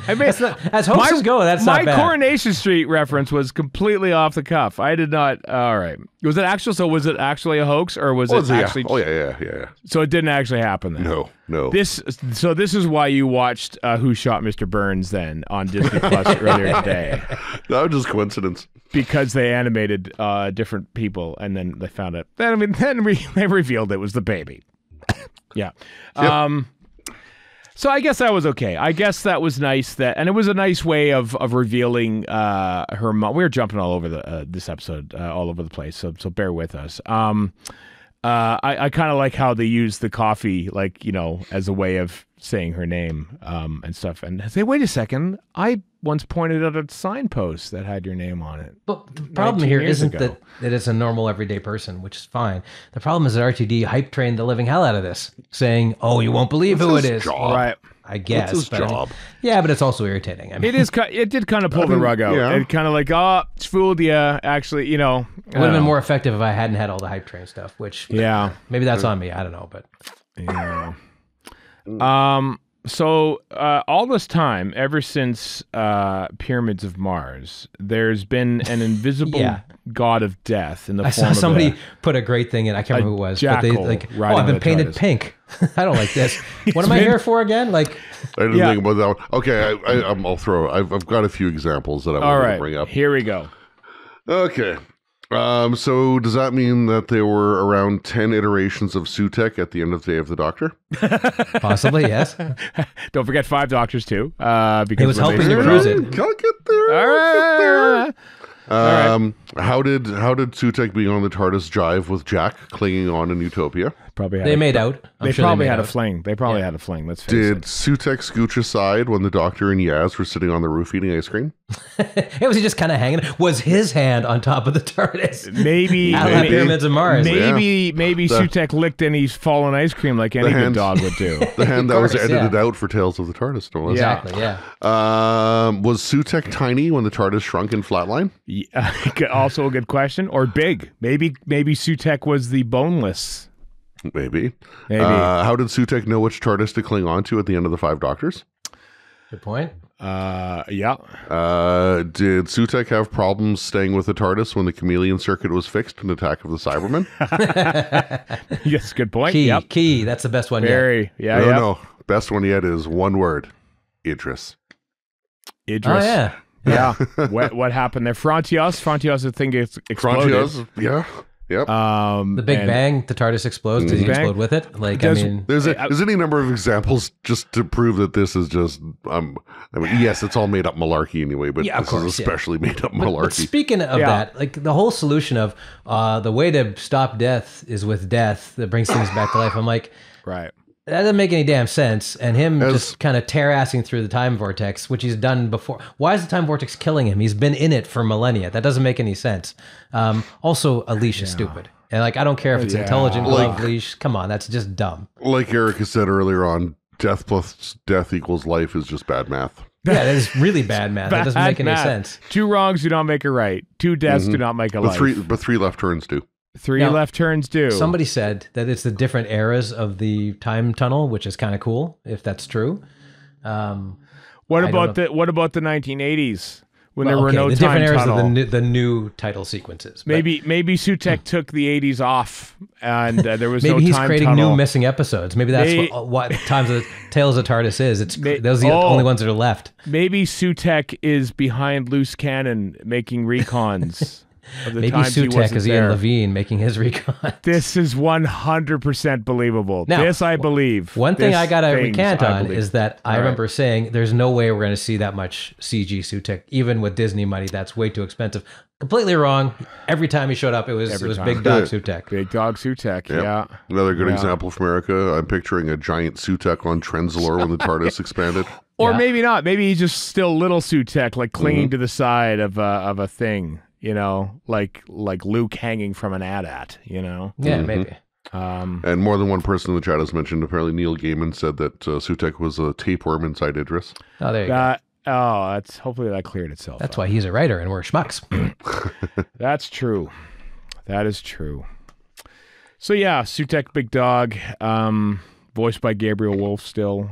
B: I mean,
C: as hoaxes go, that's not bad.
B: My Coronation Street reference was completely off the cuff. I did not. All right, was it actual? So was it actually a hoax, or was it actually?
D: Oh yeah.
B: So it didn't actually happen then.
D: No.
B: This is why you watched Who Shot Mr. Burns then on Disney Plus earlier today.
D: That was just coincidence.
B: Because they animated different people, and then they found it. Then they revealed it was the baby. Yeah.
D: Yep.
B: So I guess that was okay. I guess that was nice, and it was a nice way of revealing her mom. We were jumping all over this episode, all over the place. So bear with us. I kind of like how they use the coffee, like, as a way of saying her name and stuff. And say, wait a second, I once pointed out a signpost that had your name on it.
C: But the problem here isn't that it's a normal everyday person, which is fine. The problem is that RTD hype trained the living hell out of this, saying, "Oh, you won't believe who it is."
B: Right.
C: I guess.
D: That's his job.
C: Yeah, but it's also irritating. I mean,
B: it did kind of pull the rug out.
D: Yeah.
B: It kind of like, it's fooled you. Actually,
C: it would have been more effective if I hadn't had all the hype train stuff. Which maybe that's on me. I don't know, but
B: yeah. So all this time, ever since Pyramids of Mars, there's been an invisible god of death in the form of
C: somebody put a great thing in. I can't remember who it was, but they like, I've been painted pink. I don't like this. What am I here for again? Like,
D: I didn't think about that one. Okay, I'll throw. I've got a few examples that I want to bring up.
B: Here we go.
D: Okay. So does that mean that there were around 10 iterations of Sutekh at the end of the Day of the Doctor?
C: Possibly, yes.
B: Don't forget 5 Doctors too. Because
C: he was helping to cruise it.
D: I'll get there.
B: All right.
D: How did Sutekh being on the TARDIS jive with Jack clinging on in Utopia?
C: They made out.
B: They probably had a fling. Let's face it.
D: Did Sutekh scooch aside when the Doctor and Yaz were sitting on the roof eating ice cream?
C: Was he just kind of hanging? Was his hand on top of the TARDIS?
B: Maybe.
C: Pyramids of Mars.
B: Maybe Sutekh licked any fallen ice cream like any good dog would do.
D: The hand that was edited out for Tales of the TARDIS. No less.
C: Exactly. Yeah.
D: Was Sutekh tiny when the TARDIS shrunk in Flatline?
B: Yeah, also a good question. Or big. Maybe Sutekh was the boneless.
D: Maybe. How did Sutekh know which TARDIS to cling on to at the end of the 5 Doctors?
C: Good point.
B: Yeah.
D: Did Sutekh have problems staying with the TARDIS when the chameleon circuit was fixed in Attack of the Cybermen?
B: Yes, good point.
C: Key. That's the best one
B: yet.
D: No. Best one yet is one word. Idris.
C: Oh, yeah.
B: Yeah. What happened there? Frontios, I think it's exploded.
D: Frontios, yeah. Yep.
C: The Big Bang, the TARDIS explodes. Does he explode with it? Like,
D: there's any number of examples just to prove that this is just. Yes, it's all made up malarkey anyway, but this is especially made up malarkey.
C: But speaking of that, like the whole solution of the way to stop death is with death that brings things back to life. I'm like,
B: right.
C: That doesn't make any damn sense. And him just kind of tear-assing through the time vortex, which he's done before. Why is the time vortex killing him? He's been in it for millennia. That doesn't make any sense. Also, a leash is stupid. And like, I don't care if it's intelligent glove leash. Come on, that's just dumb.
D: Like Erica said earlier on, death plus death equals life is just bad math.
C: Yeah, that is really bad math. That doesn't make any sense.
B: 2 wrongs do not make a right. 2 deaths do not make a life.
D: But 3 left turns do.
B: 3 left turns do.
C: Somebody said that it's the different eras of the time tunnel, which is kind of cool, if that's true.
B: What about the 1980s when there were no
C: the
B: time
C: different
B: tunnel?
C: eras of the new title sequences.
B: Maybe Sutekh took the 80s off, and there was no time tunnel.
C: Maybe he's creating new missing episodes. Maybe that's what Tales of Tardis is. Those are the only ones that are left.
B: Maybe Sutekh is behind loose cannon making recons. of the
C: Maybe
B: times he
C: Sutekh
B: wasn't
C: is Ian
B: there.
C: Levine making his recon.
B: This is 100% believable.
C: Now,
B: this I believe.
C: One thing
B: This
C: I got to
B: things
C: recant
B: I
C: on
B: believe.
C: is that I
B: All right.
C: remember saying there's no way we're going to see that much CG Sutekh, even with Disney money. That's way too expensive. Completely wrong. Every time he showed up, it was
B: time.
C: Big Dog Sutekh.
B: Big Dog Sutekh,
D: Yep.
B: yeah.
D: Another good
B: Yeah.
D: example from America. I'm picturing a giant Sutekh on Trenzalore when the TARDIS expanded.
B: Or
C: Yeah.
B: maybe not. Maybe he's just still little Sutekh, like clinging
D: Mm-hmm.
B: to the side of a thing, you know, like Luke hanging from an AT-AT, you know.
C: Yeah, maybe.
D: And more than one person in the chat has mentioned, apparently Neil Gaiman said that Sutekh was a tapeworm inside Idris.
C: Oh, there you go.
B: That's hopefully that cleared itself.
C: That's
B: up.
C: why he's a writer and we're schmucks.
B: That's true. That is true. So yeah, Sutekh, Big Dog, voiced by Gabriel Wolf still.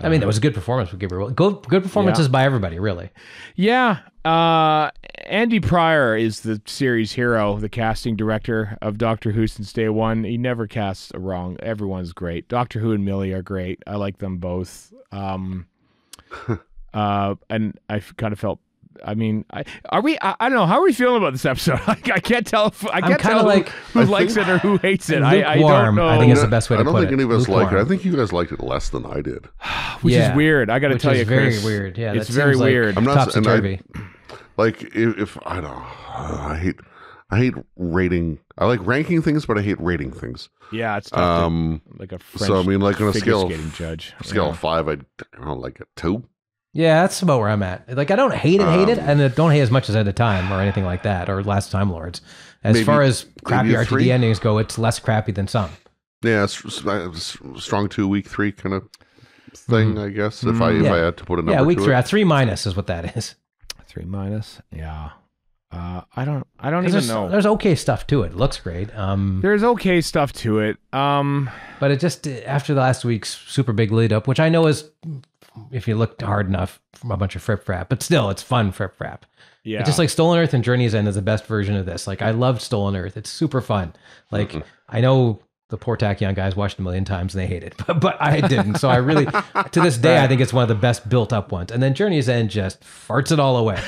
C: I mean, that was a good performance with Gabriel. Good performances by everybody, really.
B: Yeah. Andy Pryor is the series hero, the casting director of Doctor Who since day one. He never casts a wrong. Everyone's great. Doctor Who and Millie are great. I like them both. And I kind of felt. I mean, I don't know. How are we feeling about this episode? I can't tell. I can't
C: kinda
B: tell
C: like-
B: who likes it or who hates it. I don't
C: Lukewarm,
B: know.
C: I think is the best way to
D: I don't
C: put
D: think
C: it.
D: any of us like it. I
C: Lukewarm.
D: think you guys liked it less than I did.
B: Which is weird. I got to
C: Which
B: tell
C: is
B: you,
C: very
B: Chris.
C: weird. Yeah,
B: it's
C: that
B: very
C: seems like
B: weird.
D: I'm not. And
C: topsy-turvy.
D: like if I don't. I hate rating. I like ranking things, but I hate rating things.
B: Yeah, it's tough to, like a French
D: So I mean, like on a
B: figure
D: scale
B: skating judge.
D: of 5, I don't like a 2.
C: Yeah, that's about where I'm at. Like, I don't hate it, and I don't hate as much as at the time or anything like that, or Last Time Lords. As
D: Maybe-
C: far as crappy
D: maybe a
C: RTD
D: 3?
C: endings go, it's less crappy than some.
D: Yeah, strong 2, weak 3 kind of thing. I guess if I had to put a number.
C: Yeah, week
D: to
C: 3.
D: it.
C: 3 minus is what that is.
B: 3-. Yeah. I don't even
C: There's,
B: know.
C: there's okay stuff to it. It looks great.
B: There's okay stuff to it.
C: But it just, after the last week's super big lead up, which I know is, if you looked hard enough, from a bunch of frip frap, but still, it's fun frip frap.
B: Yeah.
C: It's just like Stolen Earth and Journey's End is the best version of this. Like, I loved Stolen Earth. It's super fun. Like, I know the poor Tachyon guys watched it a million times and they hate it, but I didn't. So I really, to this day, I think it's one of the best built up ones. And then Journey's End just farts it all away.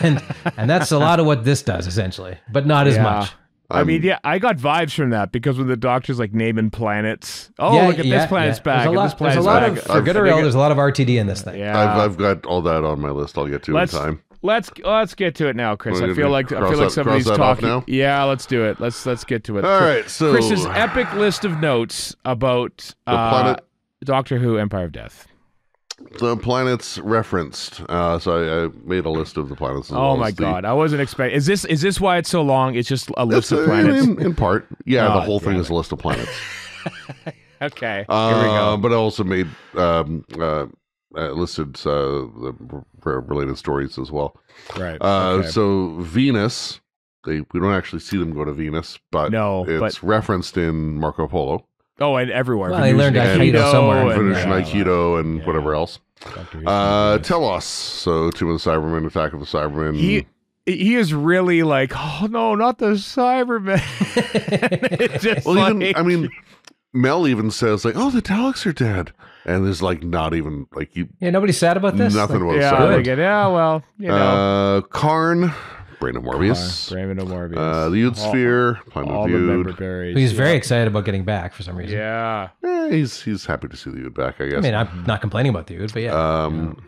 C: And that's a lot of what this does, essentially, but not as much.
B: I mean, yeah, I got vibes from that because when the doctor's like naming planets, look at this planet's back, and this planet's
C: There's a lot
B: back.
C: of, for good or ill, there's a lot of RTD in this thing.
B: Yeah,
D: I've got all that on my list. I'll get to in time.
B: Let's get to it now, Chris.
D: Wanna
B: I feel like
D: cross
B: somebody's
D: that off
B: talking.
D: now?
B: Yeah, let's do it. Let's get to it.
D: All right, so
B: Chris's epic list of notes about
D: planet-
B: Doctor Who: Empire of Death.
D: the planets referenced. So I made a list of the planets. As
B: Oh
D: well
B: my
D: as the-
B: god, I wasn't expecting. Is this why it's so long? It's just a list of planets.
D: in part. Yeah,
B: Oh,
D: the whole thing
B: damn
D: is a list of planets.
B: Okay, here we go.
D: But I also made listed the related stories as well.
B: Right. Okay.
D: So Venus, we don't actually see them go to Venus, but
B: No,
D: it's referenced in Marco Polo.
B: Oh, and everywhere.
C: Well, they learned Aikido somewhere.
B: and-
D: Finnish
B: yeah,
D: Aikido and whatever else.
B: Doctor Who's
D: Telos, so Tomb of the Cybermen, Attack of the Cybermen.
B: he is really like, oh no, not the Cybermen. It's just
D: well,
B: like,
D: even I mean, Mel even says like, "Oh, the Daleks are dead," and there's like not even like you
C: Yeah, nobody's sad about this?
D: nothing
C: Like,
D: was
B: yeah,
D: said.
B: they get, yeah, well, you know,
D: Karn, Brain of Morbius,
B: Raymond Morbius,
D: the Youth Sphere, Planet
B: all
D: of
B: the member
D: Youth.
B: berries.
C: he's very excited about getting back for some reason.
B: Yeah.
D: He's happy to see the Youth back, I guess.
C: I mean, I'm not complaining about the dude, but yeah.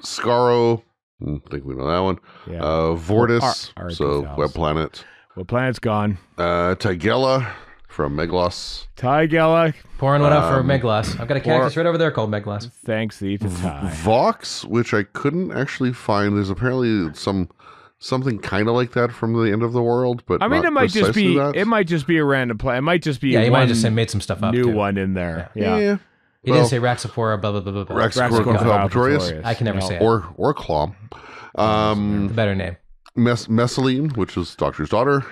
D: Skaro, I think we know that one.
B: Yeah.
D: Vortis,
B: R-
D: so
B: R2000.
D: Web Planet.
B: Well, planet's gone.
D: Tigella from Meglos.
B: Tygella,
C: Pouring one out for Meglas. I've got a cactus right over there called Meglas.
B: thanks thee to Ty.
D: Vox, which I couldn't actually find. There's apparently something kind of like that from the end of the world, but
B: I mean,
D: not
B: it might just
D: precisely
B: be
D: that.
B: it might just be a random play. It might just be
C: Yeah, you might
B: one
C: have just made some stuff up
B: new
C: too.
B: one in there. Yeah.
C: He
D: Well,
C: didn't say Raxapora, blah, blah, blah, blah, blah.
D: Raxacora Falpatorius.
C: I can never say it.
D: or Claw.
C: The better name.
D: Messaline, which is Doctor's daughter.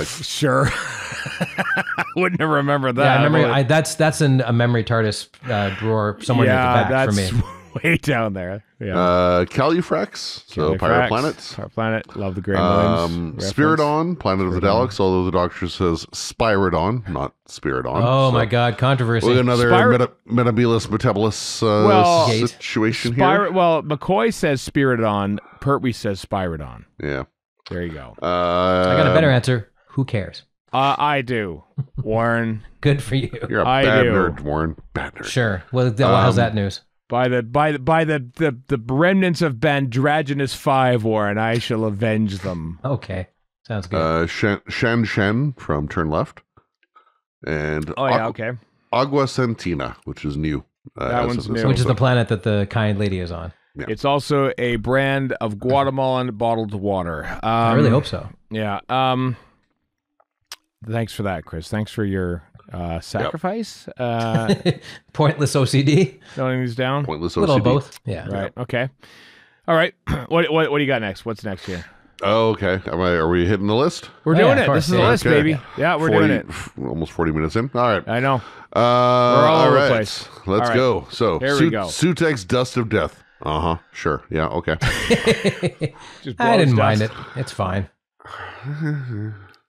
B: Sure. Wouldn't have remembered that.
C: Yeah, I remember. That's in a memory TARDIS drawer somewhere near the back for me.
B: that's way down there. Yeah.
D: Califrax, so Pirate Planet.
B: Pirate Planet. Love the Grey Williams.
D: Spiridon, Planet of the Daleks, although the Doctor says Spiridon, not Spiridon.
C: Oh
D: So
C: my God, controversy.
D: we got another Metabulus
B: Well,
D: situation here.
B: Well, McCoy says Spiridon. Pertwee says Spiridon.
D: Yeah.
B: There you go.
C: I got a better answer. Who cares?
B: I do, Warren.
C: Good for you.
D: You're a
B: I
D: bad
B: do.
D: nerd, Warren. Bad nerd.
C: Sure. Well, how's that news?
B: By the remnants of Bandraginous 5, Warren, I shall avenge them.
C: Okay. Sounds good.
D: Shen from Turn Left. And
B: Okay.
D: Agua Sentina, which is new.
B: That one's new.
C: Which is the planet that the kind lady is on.
D: Yeah.
B: It's also a brand of Guatemalan bottled water.
C: I really hope so.
B: Yeah. Thanks for that, Chris. Thanks for your sacrifice.
C: Pointless OCD.
B: Noting these down.
D: Pointless
C: A little
D: OCD.
C: of both. Yeah.
B: Right. Okay. All right. What do you got next? What's next here?
D: Oh, okay. Are we hitting the list?
B: We're
C: Yeah,
B: doing
C: of
B: it.
C: course,
B: This is the
C: yeah.
B: list,
D: Okay.
B: baby. Yeah, we're doing it.
D: Almost 40 minutes in. All right.
B: I know.
D: We're
B: all over the place.
D: Let's
B: All right.
D: go. So,
B: Here we go.
D: Sutekh's Dust of Death. Sure. Yeah, okay.
B: Just
C: I didn't
B: blows
C: mind
B: dust.
C: it. It's fine.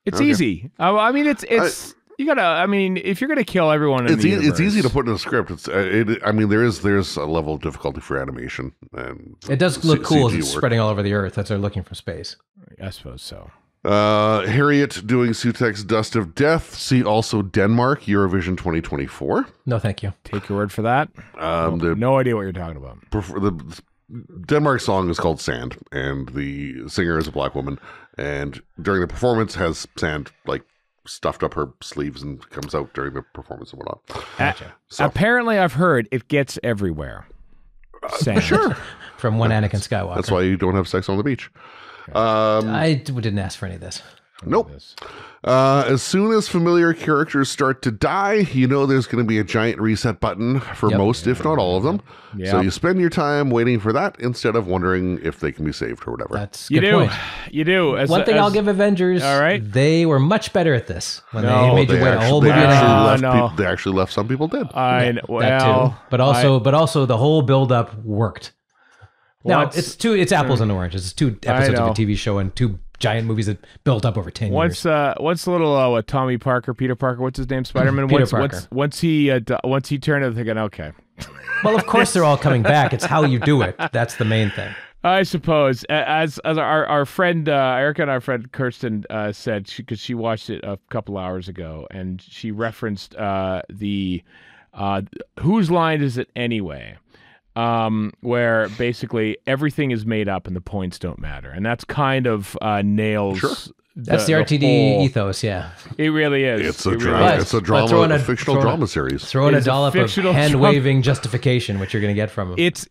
B: It's
D: Okay.
B: easy. I mean, it's you gotta. I mean, if you're gonna kill everyone, in
D: It's
B: the
D: it's easy to
B: universe-
D: put in a script. I mean, there's a level of difficulty for animation. And
C: It does look cool as
D: CG
C: it's
D: work.
C: spreading all over the earth as they're looking from space.
B: I suppose so.
D: Harriet doing Sutekh's Dust of Death. See also Denmark, Eurovision 2024.
C: No, thank you.
B: Take your word for that.
D: The
B: No idea what you're talking about.
D: the Denmark song is called Sand, and the singer is a black woman. And during the performance, has sand like stuffed up her sleeves and comes out during the performance and whatnot.
C: Gotcha.
D: So
B: Apparently, I've heard it gets everywhere. Sand.
D: sure,
C: From one Anakin Skywalker.
D: that's why you don't have sex on the beach.
C: I didn't ask for any of this.
D: Nope. As soon as familiar characters start to die, you know there's going to be a giant reset button for
C: Yep.
D: most, if not all of them.
B: Yep.
D: So you spend your time waiting for that instead of wondering if they can be saved or whatever.
C: That's a
B: You
C: good
B: do.
C: point.
B: You do.
C: One thing I'll give Avengers,
B: All right.
C: they were much better at this when
B: No,
C: they made you wait a whole movie and a half.
B: no.
D: They actually left some people dead.
B: I
C: That
B: well,
C: too. But also the whole build up worked. Now
B: Once-
C: it's apples and oranges. It's 2 episodes of
B: know.
C: a TV show and 2 giant movies that built up over 10
B: once
C: years.
B: once the little what Tommy Parker, Peter Parker, what's his name, Spider-Man?
C: Peter
B: once,
C: Parker.
B: Once he turned, I'm thinking, okay.
C: Well, of course they're all coming back. It's how you do it. That's the main thing.
B: I suppose, as our friend Erica and our friend Kirsten said, because she watched it a couple hours ago, and she referenced the whose line is it anyway? Where basically everything is made up and the points don't matter, and that's kind of nails.
D: Sure.
C: That's the RTD
B: whole-
C: ethos, yeah.
B: It really is.
D: It's a
B: It really
D: drama.
B: is.
D: It's a
C: But
D: drama, fictional drama series.
C: Throw in
B: It
C: a
B: is a
C: dollop of
B: fictional
C: hand-waving justification, which you're going to get from them.
B: It's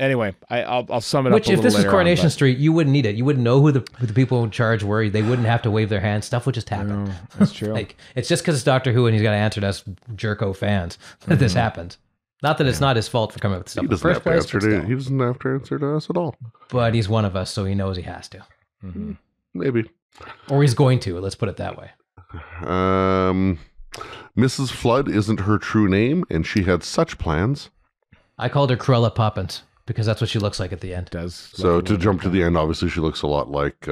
B: Anyway, I'll sum it up.
C: Which,
B: a
C: if
B: little
C: this was
B: later
C: Coronation
B: on,
C: Street, you wouldn't need it. You wouldn't know who the people in charge were. They wouldn't have to wave their hands. Stuff would just happen.
B: but that's true.
C: Like it's just because it's Doctor Who and he's got to answer to us jerko fans that this happened. Not that it's not his fault for coming up with stuff
D: He
C: in the
D: doesn't
C: first
D: have to
C: place,
D: answer
C: but
D: to.
C: still.
D: He doesn't have to answer to us at all.
C: But he's one of us, so he knows he has to,
D: Maybe.
C: or he's going to. Let's put it that way.
D: Mrs. Flood isn't her true name, and she had such plans.
C: I called her Cruella Poppins because that's what she looks like at the end.
B: does
D: So to jump to the end, obviously she looks a lot like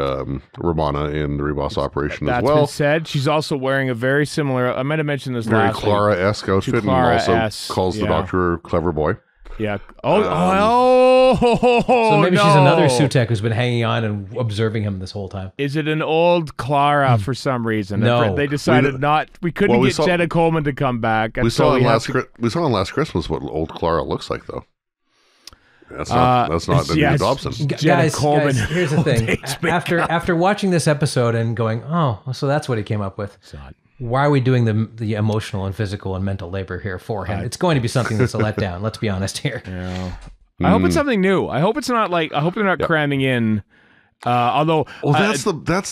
D: Romana in the Reboss Operation
B: That's
D: as well.
B: been said. She's also wearing a very similar. I might have mentioned this
D: Very
B: last week.
D: Clara-esque outfit, and also
B: Clara-esque,
D: calls the
B: yeah.
D: Doctor clever boy.
B: Yeah.
C: So maybe
B: no.
C: she's another Sutekh who's been hanging on and observing him this whole time.
B: Is it an old Clara for some reason?
C: No.
B: They decided we couldn't
D: Well, we
B: get
D: saw-
B: Jenna Coleman to come back.
D: We
B: and
D: saw
B: so
D: in
B: we
D: last
B: have to-
D: we saw in Last Christmas what old Clara looks like, though. That's not Anita
B: yes.
D: Dobson.
B: Jenna Coleman.
C: Here's the thing.
B: Takes makeup.
C: After watching this episode and going, oh, so that's what he came up with.
B: It's not.
C: Why are we doing the emotional and physical and mental labor here for him? It's going to be something that's a letdown. Let's be honest here.
B: Yeah. I hope it's something new. I hope it's not like. I hope they're not cramming in. Although,
D: Well, that's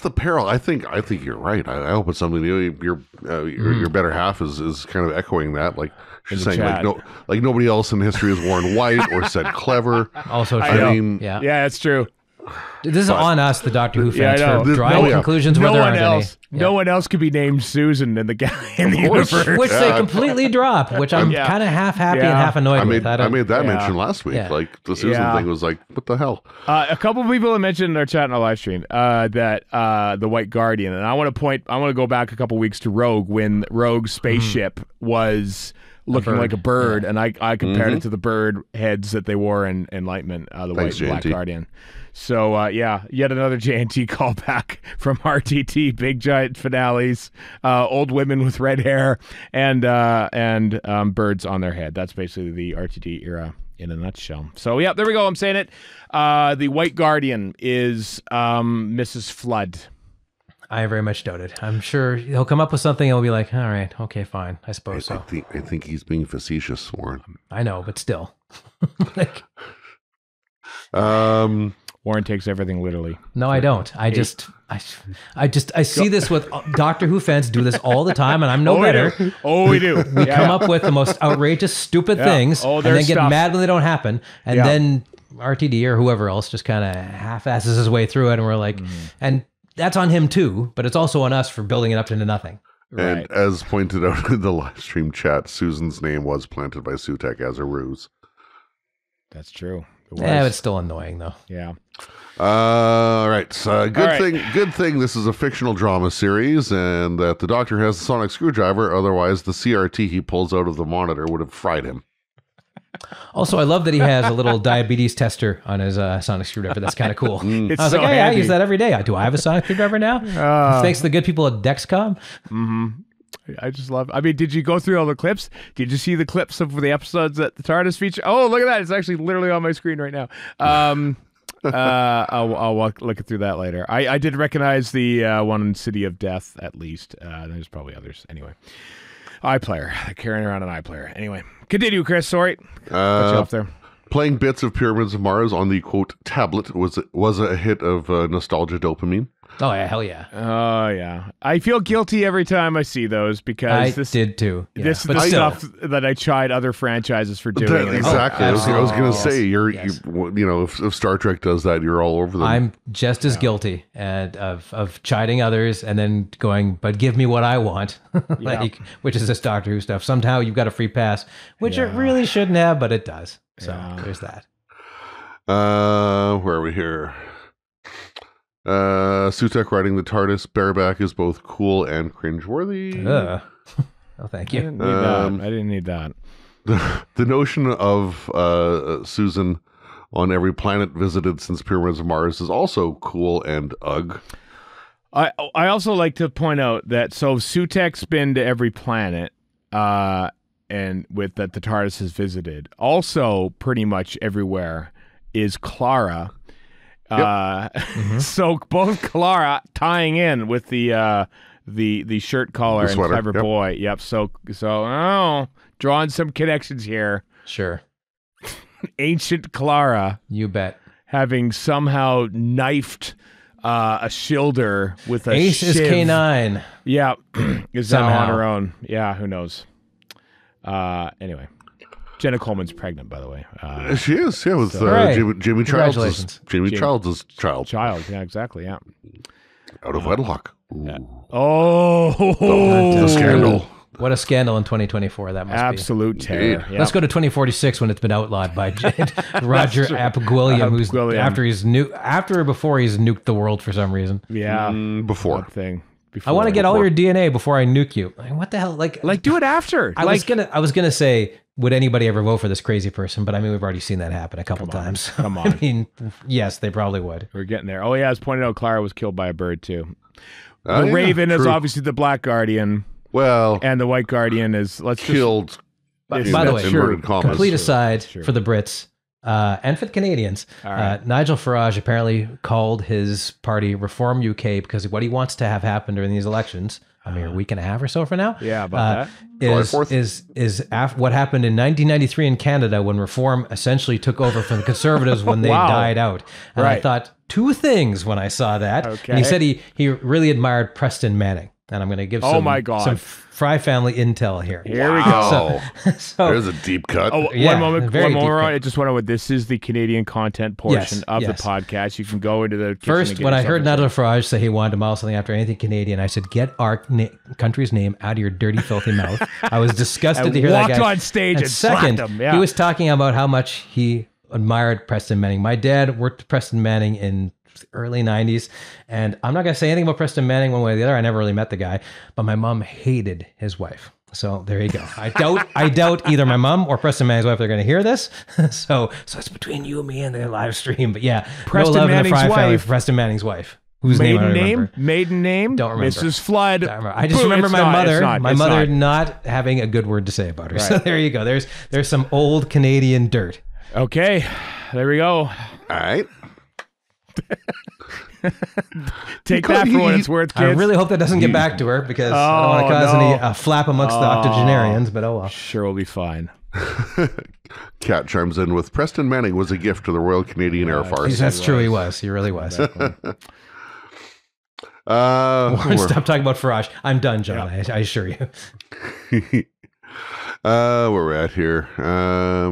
D: the peril. I think you're right. I hope it's something new. Your better half is kind of echoing that. Like she's
B: the
D: saying,
B: chat.
D: like nobody else in history has worn white or said clever.
C: Also true.
D: I mean,
C: yeah.
B: yeah, it's true.
C: This is on us, the Doctor Who
B: Yeah, I
C: fans,
B: know.
C: for drawing
D: No, yeah.
C: conclusions where
B: No
C: there
B: one
C: aren't
B: else.
C: any.
B: No one else could be named Susan in the in the
D: course.
B: universe.
C: Which they completely drop, which I'm
B: Yeah.
C: kind of half happy
B: Yeah.
C: and half annoyed
D: I
C: with.
D: made that
B: yeah.
D: mention last week.
C: Yeah.
D: Like the Susan
B: Yeah.
D: thing was like, what the hell?
B: A couple of people have mentioned in our chat in our live stream that the White Guardian, and I want to go back a couple weeks to Rogue when Rogue's spaceship was looking like a bird, and I compared
D: Mm-hmm.
B: it to the bird heads that they wore in Enlightenment, the white
D: Thanks,
B: and black
D: JNT.
B: Guardian. So yet another JNT callback from RTT. Big giant finales, old women with red hair, and birds on their head. That's basically the RTT era in a nutshell. So yeah, there we go. I'm saying it. The White Guardian is Mrs. Flood.
C: I very much doubt it. I'm sure he'll come up with something and we'll be like, all right, okay, fine. I suppose so.
D: I think he's being facetious, Warren.
C: I know, but still. Like,
B: Warren takes everything literally.
C: no, I don't. I see this with Doctor Who fans do this all the time, and I'm no better.
B: We do.
C: We come up with the most outrageous, stupid things, and
B: their
C: then get
B: stuff.
C: mad when they don't happen, and then RTD or whoever else just kind of half-asses his way through it, and we're like, and that's on him too, but it's also on us for building it up into nothing.
D: And
B: Right.
D: as pointed out in the live stream chat, Susan's name was planted by Sutekh as a ruse.
B: That's true. It
C: Yeah,
B: was.
C: it's still annoying though.
B: Yeah.
D: All right. So good
B: All right.
D: thing. Good thing this is a fictional drama series, and that the Doctor has a sonic screwdriver. Otherwise, the CRT he pulls out of the monitor would have fried him.
C: Also, I love that he has a little diabetes tester on his sonic screwdriver. That's kind of cool.
B: It's
C: I was
B: so
C: like, hey, I
B: handy.
C: use that every day. Do I have a sonic screwdriver now? Thanks to the good people at Dexcom.
B: I just love. I mean, did you go through all the clips? Did you see the clips of the episodes that the TARDIS feature? Oh, look at that! It's actually literally on my screen right now. I'll look through that later. I did recognize the one in City of Death at least. There's probably others. Anyway, iPlayer. Carrying around an iPlayer. Anyway, continue, Chris. Sorry, cut you off there.
D: Playing bits of Pyramids of Mars on the quote tablet was a hit of nostalgia dopamine.
C: Oh yeah, hell yeah.
B: Oh yeah, I feel guilty every time I see those because
C: I did too. Yeah.
B: this is
C: But
B: the
C: still,
B: stuff that I chide other franchises for doing.
D: That- exactly. I was going to
C: absolutely.
D: say
C: Yes.
D: you know if Star Trek does that, you're all over them.
C: I'm just as guilty and of chiding others and then going, but give me what I want, like which is this Doctor Who stuff. Somehow you've got a free pass, which it really shouldn't have, but it does. So there's that.
D: Where are we here? Sutekh riding the TARDIS bareback is both cool and cringeworthy.
C: Oh, thank
B: I
C: you.
B: didn't need that. I didn't need that.
D: The notion of Susan on every planet visited since Pyramids of Mars is also cool and ugh.
B: I also like to point out that Sutekh's been to every planet, and with that the TARDIS has visited. Also, pretty much everywhere is Clara. So both Clara tying in with the shirt collar
D: The
B: and
D: sweater,
B: clever
D: yep.
B: boy. Yep. So drawing some connections here.
C: Sure.
B: Ancient Clara
C: You bet.
B: having somehow knifed a shielder with a
C: Ace is
B: shiv.
C: K9.
B: Yeah, is now
C: Somehow.
B: on her own. Yeah, who knows? Anyway, Jenna Coleman's pregnant, by the way.
D: She is, yeah, with
C: Hooray.
D: Jamie Childs'
C: Congratulations.
D: child
B: Child. Yeah, exactly. Yeah.
D: out of wedlock. Ooh.
B: Oh,
D: The scandal.
C: What a scandal in 2024 that must be.
B: absolute terror.
D: Indeed.
B: Yeah.
C: Let's go to 2046 when it's been outlawed by Roger Apguilliam, who's
B: Apguilliam.
C: after or before he's nuked the world for some reason.
B: Yeah.
D: Before.
B: That thing.
C: I want to get all
D: Before.
C: your DNA before I nuke you. Like, what the hell? Like
B: do it after.
C: I was gonna say, would anybody ever vote for this crazy person? But I mean, we've already seen that happen a couple times.
B: Come on.
C: I mean, yes, they probably would.
B: We're getting there. Oh yeah, as pointed out, Clara was killed by a bird too.
D: Oh,
B: The
D: yeah,
B: Raven is
D: true.
B: obviously the Black Guardian,
D: Well,
B: and the White Guardian is
D: killed.
C: By
B: Yes,
C: the
B: that's
C: way,
B: true.
D: inverted commas.
C: Complete aside
B: True.
C: for the Brits and for the Canadians,
B: right.
C: Nigel Farage apparently called his party Reform UK because what he wants to have happen during these elections, a mere week and a half or so for now,
B: Yeah, about
D: July
C: is
D: 4th.
C: what happened in 1993 in Canada when Reform essentially took over from the Conservatives when they
B: Wow.
C: died out. And I
B: Right.
C: thought two things when I saw that.
B: Okay.
C: And he said he really admired Preston Manning. And I'm going to give
B: Oh my God.
C: some Fry family intel here.
B: Here we go.
D: Wow.
C: So
D: There's a deep cut.
B: Oh,
C: Yeah,
B: one moment.
C: very
B: One
C: deep
B: more.
C: cut.
B: I just want to. This is the Canadian content portion
C: Yes,
B: of
C: yes.
B: the podcast. You can go into the kitchen
C: First,
B: and get
C: when I
B: yourself
C: heard
B: a-
C: Nigel Farage say he wanted to model something after anything Canadian, I said, "Get our country's name out of your dirty, filthy mouth." I was disgusted
B: And
C: to hear that
B: walked
C: guy.
B: on stage and
C: second,
B: slapped him, yeah.
C: he was talking about how much he admired Preston Manning. My dad worked with Preston Manning in the early 90s, and I'm not going to say anything about Preston Manning one way or the other. I never really met the guy, but my mom hated his wife. So there you go. I doubt either my mom or Preston Manning's wife are going to hear this. so it's between you and me and the live stream. But yeah,
B: Preston
C: no love in the
B: Manning's
C: Fry family
B: wife.
C: for Preston Manning's wife. Whose name I don't remember.
B: Maiden name?
C: Don't remember.
B: Mrs. Flood.
C: Don't remember. I just remember my mother
B: It's
C: not having a good word to say about her.
B: Right.
C: So there you go. There's some old Canadian dirt.
B: Okay, there we go.
D: All right.
B: Take that for what it's worth, kids.
C: I really hope that doesn't get back to her because I don't want to cause any flap amongst the octogenarians, but oh well.
B: Sure, we'll be fine.
D: Cat chimes in with Preston Manning was a gift to the Royal Canadian Air Force.
C: That's true, he was. He really was.
D: Warren,
C: Stop talking about Farage. I'm done, John. Yeah. I assure you.
D: Where we're at here. I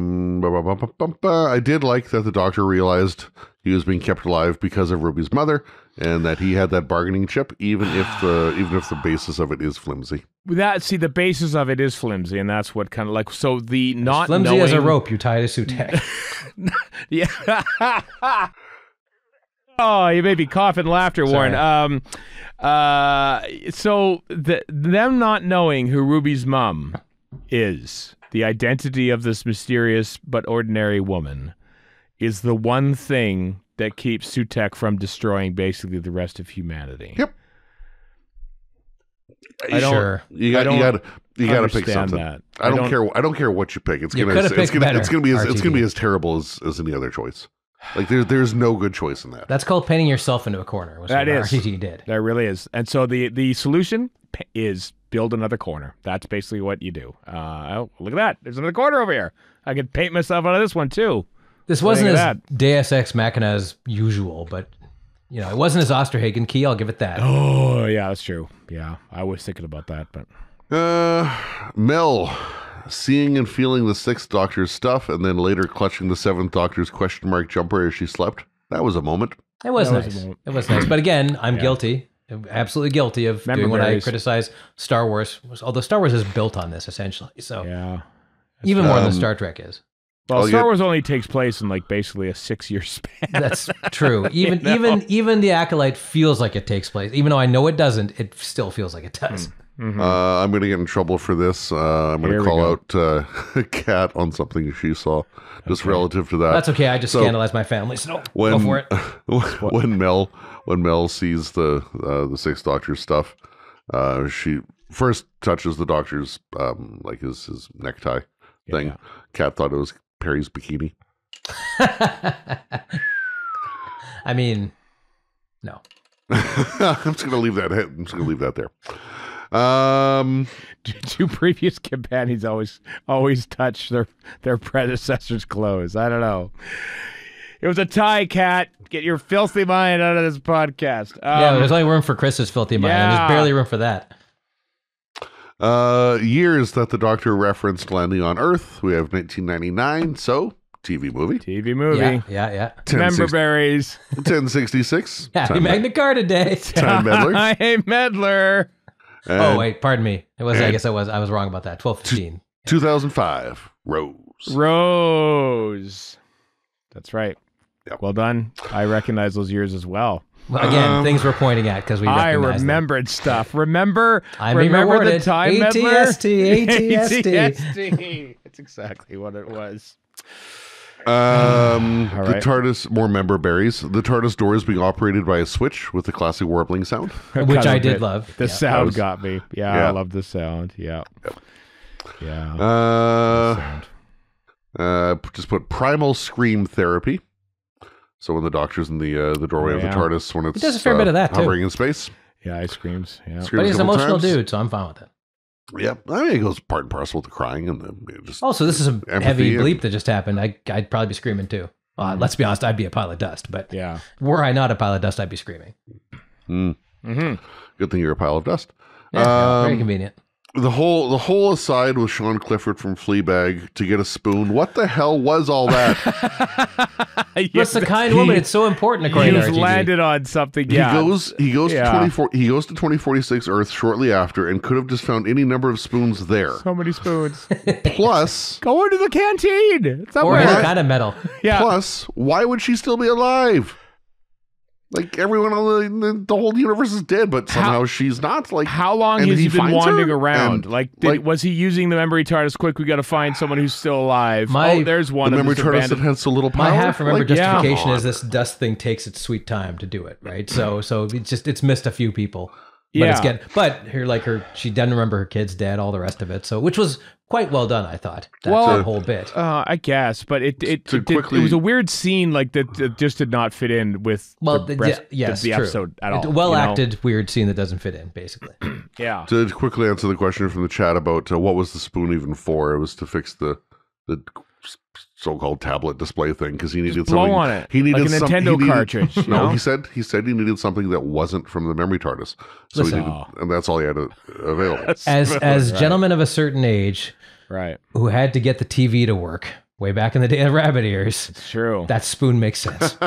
D: did like that the Doctor realized he was being kept alive because of Ruby's mother, and that he had that bargaining chip, even if the basis of it is flimsy.
B: The basis of it is flimsy, and that's what kind of like so the not
C: as flimsy
B: knowing...
C: as a rope you tie to Sutekh.
B: Yeah. Oh, you made me cough in laughter, Warren. So them not knowing who Ruby's mom is, the identity of this mysterious but ordinary woman, is the one thing that keeps Sutekh from destroying basically the rest of humanity.
D: Yep.
C: Sure.
D: You got to pick something.
B: That.
D: I don't care what you pick. It's gonna be as terrible as any other choice. Like there's no good choice in that.
C: That's called painting yourself into a corner.
B: That is
C: RTT did.
B: That really is. And so the solution is build another corner. That's basically what you do. Oh, look at that. There's another corner over here. I could paint myself out of this one too.
C: This wasn't as Deus Ex Machina as usual, but you know, it wasn't as Osterhagen key. I'll give it that.
B: Oh yeah, that's true. Yeah, I was thinking about that, but
D: Mel seeing and feeling the Sixth Doctor's stuff, and then later clutching the Seventh Doctor's question mark jumper as she slept. That was a moment.
C: It was nice. It was nice. But again, I'm guilty. Absolutely guilty of doing what I criticize Star Wars. Although Star Wars is built on this essentially, so
B: yeah,
C: even more than Star Trek is.
B: Well, Star Wars only takes place in like basically a 6-year span.
C: That's true. Even the Acolyte feels like it takes place, even though I know it doesn't. It still feels like it does.
B: Mm-hmm.
D: I'm going to get in trouble for this. I'm going to call out Kat on something she saw, just relative to that.
C: That's okay. I just scandalized my family, so go for it.
D: When Mel sees the Sixth Doctor's stuff, she first touches the Doctor's like his necktie thing. Yeah. Kat thought it was Perry's bikini.
C: I mean, no.
D: I'm just going to leave that. I'm just going to leave that there.
B: Two previous companions always touch their predecessor's clothes. I don't know. It was a tie, Cat. Get your filthy mind out of this podcast.
C: There's only room for Chris's filthy mind. Yeah. There's barely room for that.
D: Years that the Doctor referenced landing on Earth. We have 1999. So TV movie.
C: Yeah.
B: Member berries.
D: 1066.
C: Happy Magna Carta Day.
D: Time Meddler.
B: Hey, Meddler.
C: Oh wait, pardon me. It was. I guess I was wrong about that. 12:15.
D: 2005.
B: Rose. That's right.
D: Yep.
B: Well done. I recognize those years as well.
C: Well, again, things we're pointing at because we
B: remembered stuff. Remember
C: rewarded.
B: The Time Meddler?
C: ATST.
B: That's exactly what it was.
D: The TARDIS, more member berries. The TARDIS door is being operated by a switch with the classic warbling sound,
C: which I did love.
B: The sound got me. Yeah, I love the sound. Yeah.
D: Just put primal scream therapy. So when the Doctor's in the doorway of the TARDIS, when it's
C: he does a fair bit of that
D: hovering
C: too.
D: In space.
B: Yeah, he screams. Yeah,
C: but he's an emotional dude, so I'm fine with it.
D: Yep, I mean it goes part and parcel with the crying and just.
C: Also, this is a heavy bleep that just happened. I'd probably be screaming too. Let's be honest, I'd be a pile of dust. But were I not a pile of dust, I'd be screaming.
D: Good thing you're a pile of dust.
C: Yeah, very convenient.
D: The whole aside with Sean Clifford from Fleabag to get a spoon. What the hell was all that?
C: What's the kind woman? It's so important according to RTG.
B: You've landed on something.
D: Yeah. He goes to 2046 Earth shortly after and could have just found any number of spoons there.
B: So many spoons.
D: Plus,
B: go into the canteen.
C: Or any kind of metal.
B: Yeah.
D: Plus, why would she still be alive? Like everyone on the whole universe is dead, but somehow she's not. Like
B: how long
D: and
B: has he been wandering around?
D: And,
B: Was he using the memory TARDIS? Quick, we got to find someone who's still alive. There's one.
D: The memory TARDIS that has so little power.
C: My half-remember justification is this dust thing takes its sweet time to do it, right? So it's missed a few people. But she doesn't remember her kids dead, all the rest of it. So which was quite well done, I thought. That whole bit.
B: I guess, but it was a weird scene that just did not fit in with the episode at all.
C: Well acted, weird scene that doesn't fit in, basically.
B: Yeah.
D: To quickly answer the question from the chat about what was the spoon even for, it was to fix the so-called tablet display thing because he needed
B: blow
D: something
B: on it.
D: He needed
B: like a Nintendo cartridge.
D: No,
B: know?
D: he said he needed something that wasn't from the memory TARDIS. So and that's all he had available.
C: As gentlemen of a certain age,
B: right,
C: who had to get the TV to work way back in the day of rabbit ears.
B: It's true.
C: That spoon makes sense.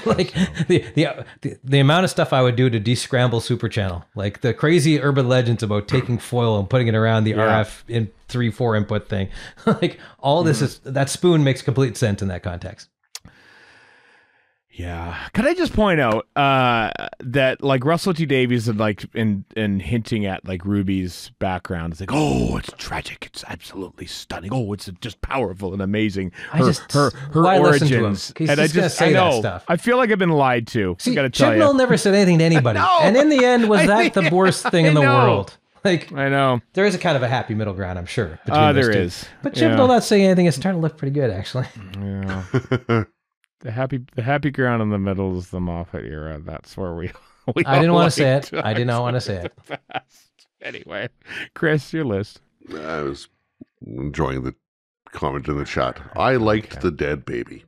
C: Like the amount of stuff I would do to descramble Super Channel, like the crazy urban legends about taking foil and putting it around the RF in 3-4 input thing. Like all this is that spoon makes complete sense in that context.
B: Yeah. Could I just point out that like Russell T Davies and hinting at like Ruby's background, it's like, oh, it's tragic, it's absolutely stunning. Oh, it's just powerful and amazing. Her origins.
C: And I know stuff.
B: I feel like I've been lied to.
C: See,
B: I gotta tell
C: Chibnall
B: you.
C: never said anything to anybody, and in the end, was that the worst thing in the world? Like
B: I know
C: there is a kind of a happy middle ground, I'm sure.
B: There is,
C: but Chibnall not saying anything is starting to look pretty good, actually.
B: Yeah. The happy ground in the middle is the Moffat era. That's where we
C: I didn't want to say it. I did not want to say it.
B: Anyway, Chris, your list.
D: I was enjoying the comment in the chat. I liked the dead baby.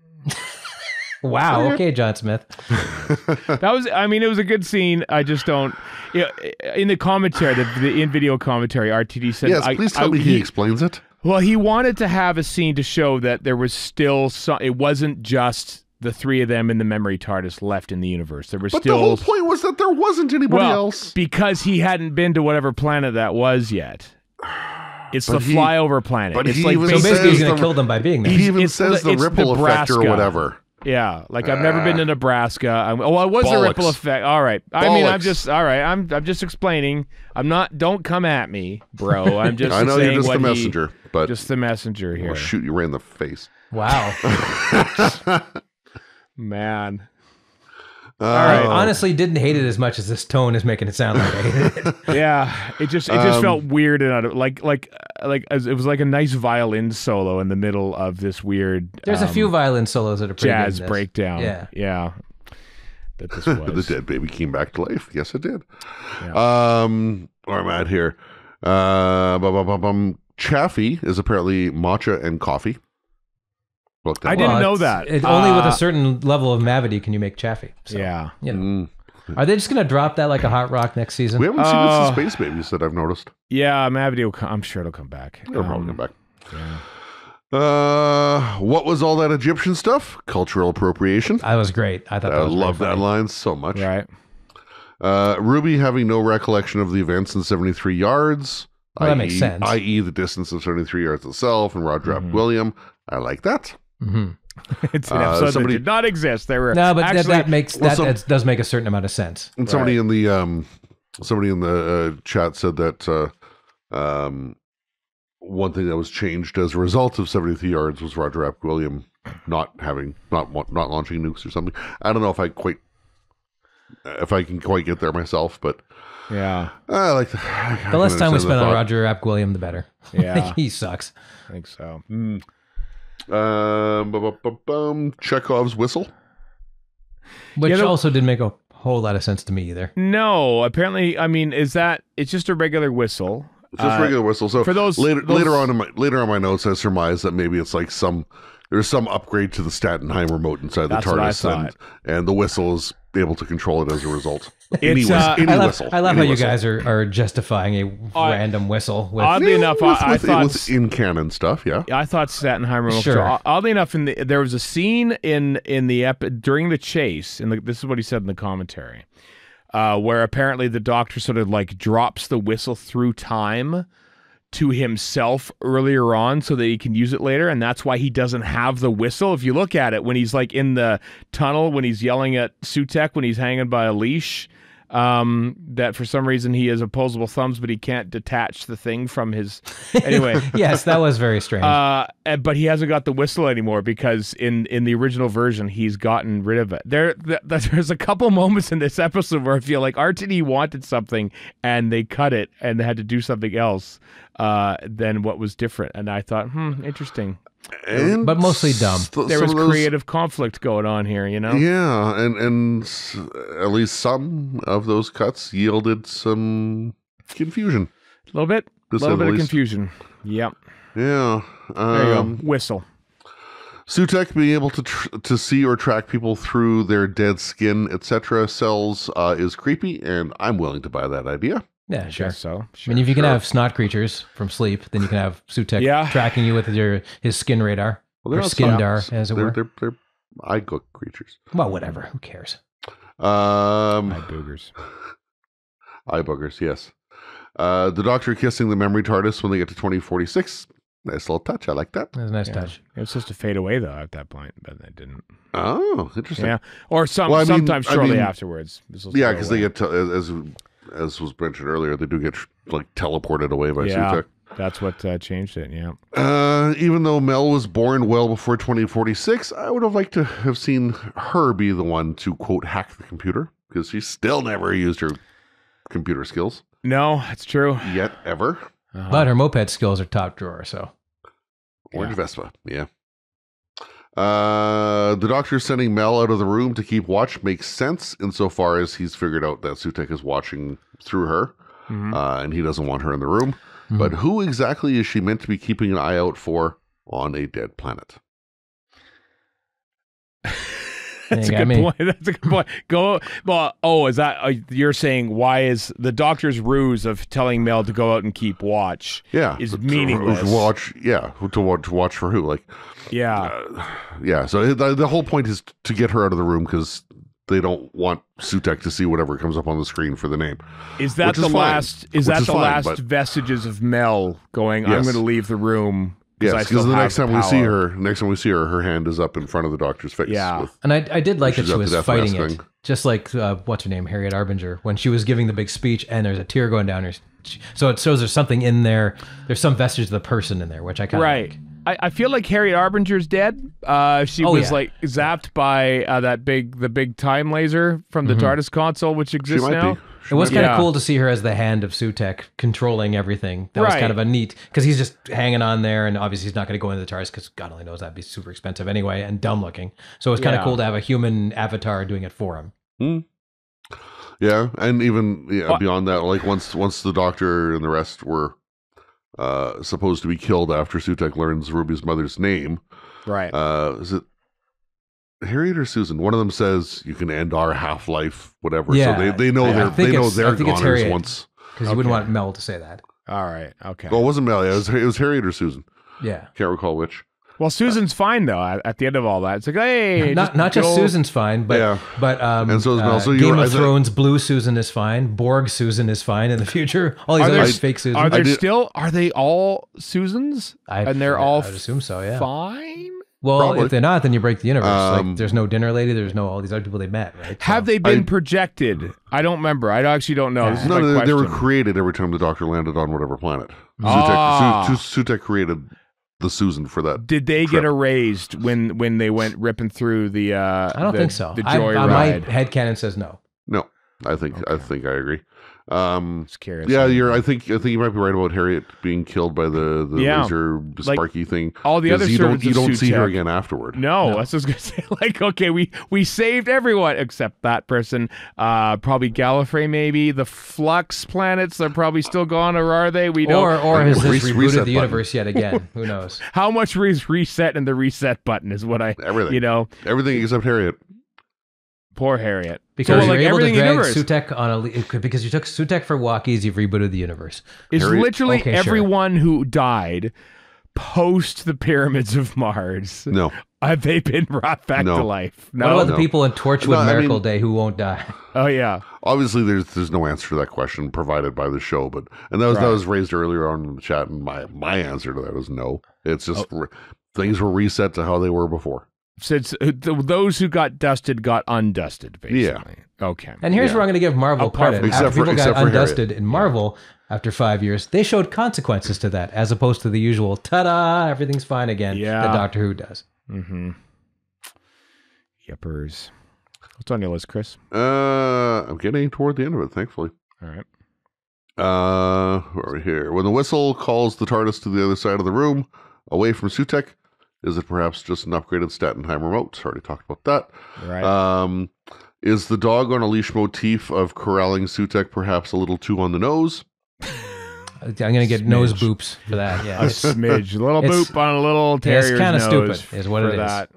C: Wow. Okay, John Smith.
B: It was a good scene. I just don't. In the commentary, the in-video commentary, RTD said,
D: "Yes, please tell me he explains it."
B: Well, he wanted to have a scene to show that there was still some. It wasn't just the three of them in the memory TARDIS left in the universe. There was
D: but
B: still.
D: The whole point was that there wasn't anybody else
B: because he hadn't been to whatever planet that was yet. It's the flyover planet.
D: But
B: it's
D: he
B: like
C: so basically he's going to kill them by being there.
D: He even says the ripple effect or whatever.
B: Yeah, like I've never been to Nebraska. I was a ripple effect. All right. I mean, I'm just explaining. I'm not. Don't come at me, bro. I'm just.
D: I know
B: saying
D: you're just
B: what
D: the messenger, but
B: just the messenger here.
D: I'll shoot you right in the face.
C: Wow.
B: Man.
C: All right. Honestly, didn't hate it as much as this tone is making it sound like I hated it.
B: Yeah, it just felt weird and like it was like a nice violin solo in the middle of this weird.
C: There's a few violin solos that are pretty
B: jazz
C: good in this.
B: breakdown. Yeah. That this was.
D: The dead baby came back to life. Yes, it did. Yeah. Where am I at here? Chaffee is apparently matcha and coffee.
B: I didn't know that.
C: Only with a certain level of mavity can you make chaffee. So,
B: yeah.
C: You know. Are they just going to drop that like a hot rock next season?
D: We haven't seen this in Space Babies that I've noticed.
B: Yeah, Mavity will come. I'm sure it'll come back.
D: It'll probably come back.
B: Yeah.
D: What was all that Egyptian stuff? Cultural appropriation.
C: That was great. I thought that was
D: love that line so much.
B: Right.
D: Ruby having no recollection of the events in 73 yards.
C: Well, that makes sense.
D: I.e. the distance of 73 yards itself, and Roger William. I like that.
C: Mm-hmm.
B: It's an episode that did not exist. They were
C: but
B: actually,
C: that does make a certain amount of sense.
D: And somebody in the chat said that one thing that was changed as a result of 73 yards was Roger William not launching nukes or something. I don't know if I can quite get there myself, but
B: yeah,
D: I like
C: the less time we spend on Roger William, the better.
B: Yeah,
C: he sucks.
B: I think so.
D: Chekhov's whistle,
C: which also didn't make a whole lot of sense to me either.
B: No, apparently, I mean, it's just a regular whistle.
D: It's just a regular whistle. So
B: for those
D: later on in my notes, I surmise that maybe it's like there's some upgrade to the Stattenheim remote inside the TARDIS, and the whistle is able to control it as a result. Any whistle.
C: I love how you guys are justifying a random whistle.
B: Oddly enough, I thought
D: with in canon stuff. Yeah,
B: I thought Stattenheim remote.
C: Sure.
B: Oddly enough, there was a scene in the during the chase, and this is what he said in the commentary, where apparently the Doctor sort of like drops the whistle through time to himself earlier on so that he can use it later, and that's why he doesn't have the whistle. If you look at it, when he's like in the tunnel, when he's yelling at Sutekh, when he's hanging by a leash, that for some reason he has opposable thumbs, but he can't detach the thing from his... Anyway.
C: Yes, that was very strange.
B: But he hasn't got the whistle anymore because in the original version, he's gotten rid of it. There's a couple moments in this episode where I feel like RTD wanted something and they cut it and they had to do something else than what was different. And I thought, interesting.
C: But mostly dumb.
B: There was creative conflict going on here, you know?
D: Yeah, and at least some of those cuts yielded some confusion.
B: A little bit. A little bit of confusion. Yep.
D: Yeah.
B: There you go. Whistle.
D: Sutekh being able to see or track people through their dead skin, etc. cells is creepy, and I'm willing to buy that idea.
C: Yeah, sure.
B: So,
C: I mean, if you can have snot creatures from sleep, then you can have Sutekh tracking you with his skin radar. Well, or skindar, as it were.
D: They're eye gook creatures.
C: Well, whatever. Who cares?
B: Eye boogers.
D: Eye boogers, yes. The Doctor kissing the memory TARDIS when they get to 2046. Nice little touch. I like that.
C: That's a nice touch.
B: It was supposed to fade away, though, at that point, but it didn't.
D: Oh, interesting.
B: Yeah. Or sometimes shortly afterwards.
D: Yeah, because they get, as was mentioned earlier, they do get like teleported away by Sutekh.
B: That's what changed it, yeah.
D: Even though Mel was born well before 2046, I would have liked to have seen her be the one to, quote, hack the computer, because she still never used her computer skills.
B: No, that's true.
D: Yet, ever.
C: But her moped skills are top drawer, so.
D: Orange Vespa, yeah. The Doctor sending Mel out of the room to keep watch makes sense insofar as he's figured out that Sutekh is watching through her, and he doesn't want her in the room. Mm-hmm. But who exactly is she meant to be keeping an eye out for on a dead planet?
B: That's a good point. That's a good point. Is that you're saying why is the Doctor's ruse of telling Mel to go out and keep watch? Is meaningless.
D: To watch for who? Like, yeah. So the whole point is to get her out of the room because they don't want Sutekh to see whatever comes up on the screen for the name.
B: Is that the last? Is that the last vestiges of Mel going? Yes. I'm going to leave the room.
D: Yes, because the next time we see her, her hand is up in front of the Doctor's face.
C: Yeah, and I did like that she was fighting it, just like what's her name, Harriet Arbinger, when she was giving the big speech, and there's a tear going down her. So it shows there's something in there. There's some vestige of the person in there, which I kind of like.
B: I feel like Harriet Arbinger's dead. She was like zapped by the big time laser from the TARDIS console, which exists now.
C: It was kind of cool to see her as the hand of Sutekh controlling everything. That was kind of a neat, because he's just hanging on there, and obviously he's not going to go into the TARDIS because God only knows that'd be super expensive anyway and dumb looking. So it was kind of cool to have a human avatar doing it for him.
D: Mm. Yeah, and even beyond that, like once the Doctor and the rest were supposed to be killed after Sutekh learns Ruby's mother's name.
B: Right.
D: Is it Harriet or Susan? One of them says you can end our half-life, whatever.
C: Yeah,
D: so they know they're goners once.
C: Because you wouldn't want Mel to say that.
B: All right. Okay.
D: Well, it wasn't Mel. It was Harriet or Susan.
C: Yeah.
D: Can't recall which.
B: Well, Susan's fine though. At the end of all that, it's like, hey,
C: not just Susan's fine, but
D: and so is Mel. So
C: Game of Thrones Blue Susan is fine. Borg Susan is fine in the future. All these other fake Susans.
B: Are they all Susans? And they're all
C: I would assume so. Yeah.
B: Fine.
C: Well, probably. If they're not, then you break the universe. Like, there's no dinner lady. There's no all these other people they met. Right?
B: Have they been projected? I don't remember. I actually don't know. This is my question.
D: They were created every time the Doctor landed on whatever planet. Sutekh created the Susan for that.
B: Did they get erased when they went ripping through the? I
C: don't think so.
B: The joyride.
C: My headcanon says no.
D: No, I think I agree.
B: Scary.
D: Yeah, I think you might be right about Harriet being killed by the laser sparky thing.
B: All the other servants
D: you don't see her
B: Sutekh.
D: again afterward.
B: No, I was just gonna say, like, okay, we saved everyone except that person. Probably Gallifrey, maybe the Flux planets. They're probably still gone, or are they? We don't.
C: Or has this rebooted the universe yet again? Who knows?
B: How much reset in the reset button is what
D: everything. Everything except Harriet.
B: Poor Harriet.
C: Because you're able to drag Sutekh on because you took Sutekh for walkies, you've rebooted the universe.
B: It's literally everyone who died, post the pyramids of Mars?
D: No.
B: Have they been brought back to life?
C: What about the people in Torchwood Miracle Day who won't die?
B: Oh yeah.
D: Obviously, there's no answer to that question provided by the show, but that was raised earlier on in the chat, and my answer to that is no. It's just things were reset to how they were before.
B: Since those who got dusted got undusted, basically.
D: Yeah.
B: Okay.
C: And here's where I'm going to give Marvel credit. After people got undusted in Marvel after 5 years, they showed consequences to that, as opposed to the usual ta-da, everything's fine again that Doctor Who does.
B: Mm-hmm. Yippers. What's on your list, Chris?
D: I'm getting toward the end of it, thankfully.
B: All right.
D: Where are we here? When the whistle calls the TARDIS to the other side of the room, away from Sutekh, is it perhaps just an upgraded Statenheim remote? Already talked about that.
B: Right.
D: Is the dog on a leash motif of corralling Sutekh perhaps a little too on the nose?
C: I'm going to get nose boops for that. Yeah,
B: a smidge. A little boop on a little terrier's
C: it's kind of
B: nose
C: stupid, is what it is.
B: That.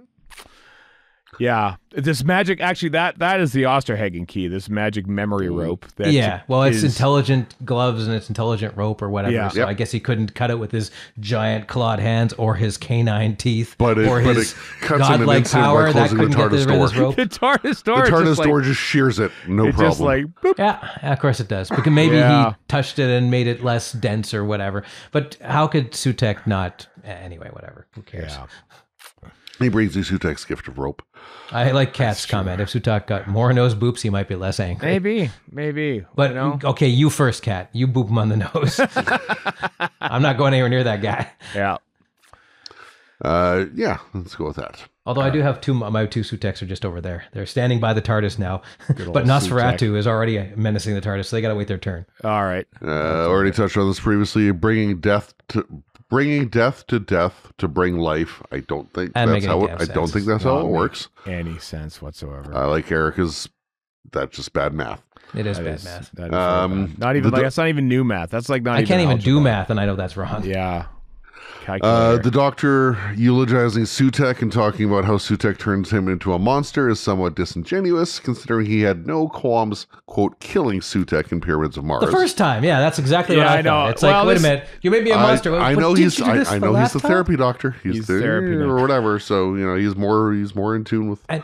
B: Yeah. This magic, actually, that is the Osterhagen key, this magic memory rope. That
C: well, it's intelligent gloves and it's intelligent rope or whatever.
B: Yeah.
C: So I guess he couldn't cut it with his giant clawed hands or his canine teeth or his godlike power that couldn't get rid of his rope.
B: The TARDIS door.
D: The TARDIS door just shears it. No problem.
B: Just like, boop.
C: Yeah, of course it does. Because maybe he touched it and made it less dense or whatever. But how could Sutekh not? Anyway, whatever. Who cares?
D: Yeah. He brings you Sutekh's gift of rope.
C: I like Kat's comment. If Sutekh got more nose boops, he might be less angry.
B: Maybe.
C: But, okay, you first, Kat. You boop him on the nose. I'm not going anywhere near that guy.
B: Yeah.
D: Let's go with that.
C: Although I do have my two Suteks are just over there. They're standing by the TARDIS now. But Nosferatu is already menacing the TARDIS, so they got to wait their turn.
B: All right.
D: Already touched on this previously. Bringing death to death to bring life. I don't think that's how it works.
B: Any sense whatsoever.
D: I like Erica's. That's just bad math.
C: It is bad math.
B: That is bad. Not even that's not even new math. That's like not.
C: I can't even do math, and I know that's wrong.
B: Yeah.
D: The Doctor eulogizing Sutekh and talking about how Sutekh turns him into a monster is somewhat disingenuous, considering he had no qualms, quote, killing Sutekh in Pyramids of Mars.
C: The first time, that's exactly what I thought. It's like, wait a minute, you made me a monster.
D: I know he's the therapy doctor. He's therapy or whatever. So he's more in tune with
C: and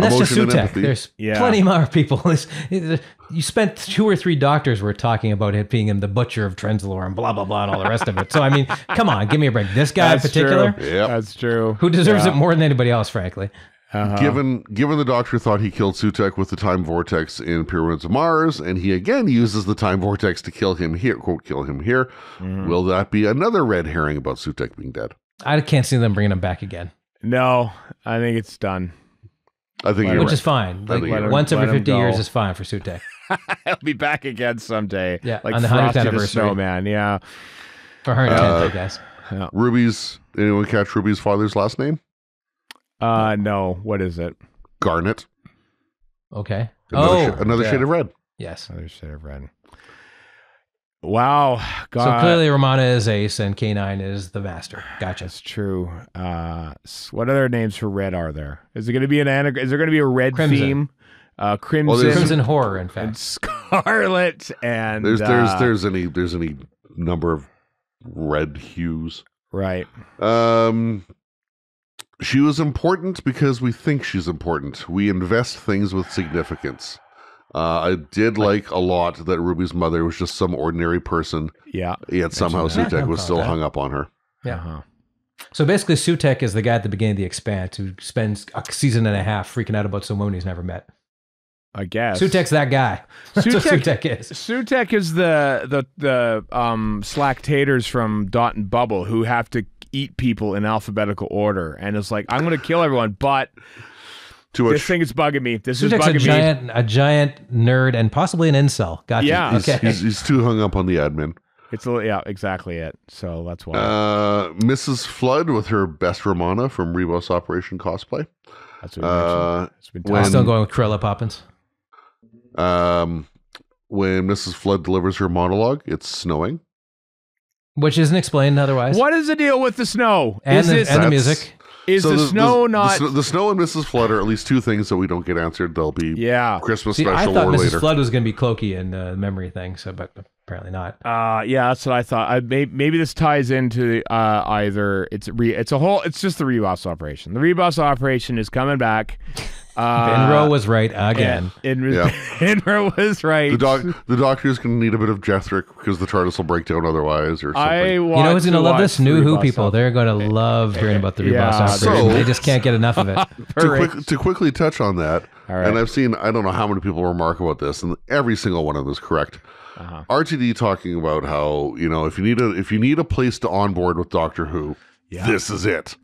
C: that's just Sutekh. There's plenty more people. You spent 2 or 3 doctors were talking about it being in the butcher of Trenzalore and blah blah blah and all the rest of it. So I mean, come on, give me a break. This guy in particular,
B: that's true.
C: Who deserves it more than anybody else, frankly.
D: Given the Doctor thought he killed Sutekh with the time vortex in Pyramids of Mars, and he again uses the time vortex to kill him here, quote, kill him here. Will that be another red herring about Sutekh being dead?
C: I can't see them bringing him back again.
B: No, I think it's done.
D: I think
C: which is fine. Like once every 50 years is fine for Sutekh.
B: He'll be back again someday.
C: Yeah,
B: like
C: on the 100th anniversary.
B: Snowman. Yeah,
C: for 110th, I guess.
B: Yeah.
D: Ruby's. Anyone catch Ruby's father's last name?
B: No. What is it?
D: Garnet.
C: Okay.
D: Another shade of red.
C: Yes.
B: Another shade of red. Wow. God.
C: So clearly Romana is Ace and K9 is the Master. Gotcha.
B: That's true. What other names for red are there? Is it going to be Is there going to be a red theme?
C: Crimson Horror, in fact.
B: And Scarlet and
D: there's any number of red hues.
B: Right.
D: She was important because we think she's important. We invest things with significance. I did like a lot that Ruby's mother was just some ordinary person.
B: Yeah.
D: Yet somehow Sutekh was still hung up on her.
C: Yeah. So basically Sutekh is the guy at the beginning of The Expanse who spends a season and a half freaking out about someone he's never met.
B: I guess
C: Sutekh's that guy. That's what Sutekh is.
B: Sutekh is the slack taters from Dot and Bubble who have to eat people in alphabetical order, and it's like, I'm going to kill everyone, but this thing is bugging me. This is bugging me.
C: A giant nerd and possibly an incel. Gotcha.
B: Yeah,
D: he's too hung up on the admin.
B: It's exactly it. So that's why.
D: Mrs. Flood with her best Romana from Rebus Operation Cosplay.
B: That's what I'm
C: still going with Cruella Poppins.
D: When Mrs. Flood delivers her monologue, it's snowing.
C: Which isn't explained otherwise.
B: What is the deal with the snow?
C: And the music.
B: Is the snow not...
D: The snow and Mrs. Flood are at least 2 things that we don't get answered. They'll be Christmas special
C: I thought
D: or
C: Mrs.
D: later.
C: Flood was going to be Clokey in the memory thing. So, but apparently not.
B: Yeah, that's what I thought. Maybe this ties into either it's just the Rebus operation. The Rebus operation is coming back.
C: Benro was right again.
B: Benro was right.
D: The doctor's going to need a bit of Jethric because the TARDIS will break down otherwise or something.
C: You know who's going to love this? New Who people. They're going to love hearing about the Rebus operation. They just can't get enough of it.
D: To quickly touch on that, and I've seen, I don't know how many people remark about this, and every single one of them is correct. RTD talking about how, if you need a place to onboard with Doctor Who, this is it.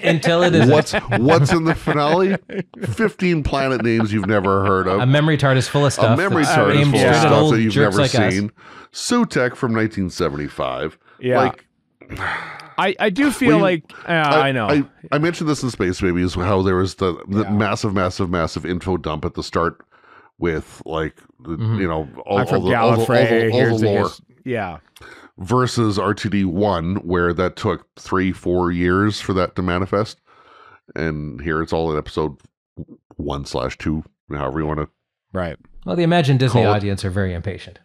C: Until it is.
D: What's in the finale? 15 planet names you've never heard of.
C: A memory TARDIS full of stuff.
D: A memory TARDIS full of stuff that you've never seen. Sutekh from 1975.
B: Yeah. I do feel I know.
D: I mentioned this in Space Babies, how there was the massive info dump at the start with all the lore.
B: Yeah.
D: Versus RTD1, where that took 3-4 years for that to manifest. And here it's all in episode 1/2, however you want to.
B: Right.
C: Well, the Imagine Disney audience are very impatient.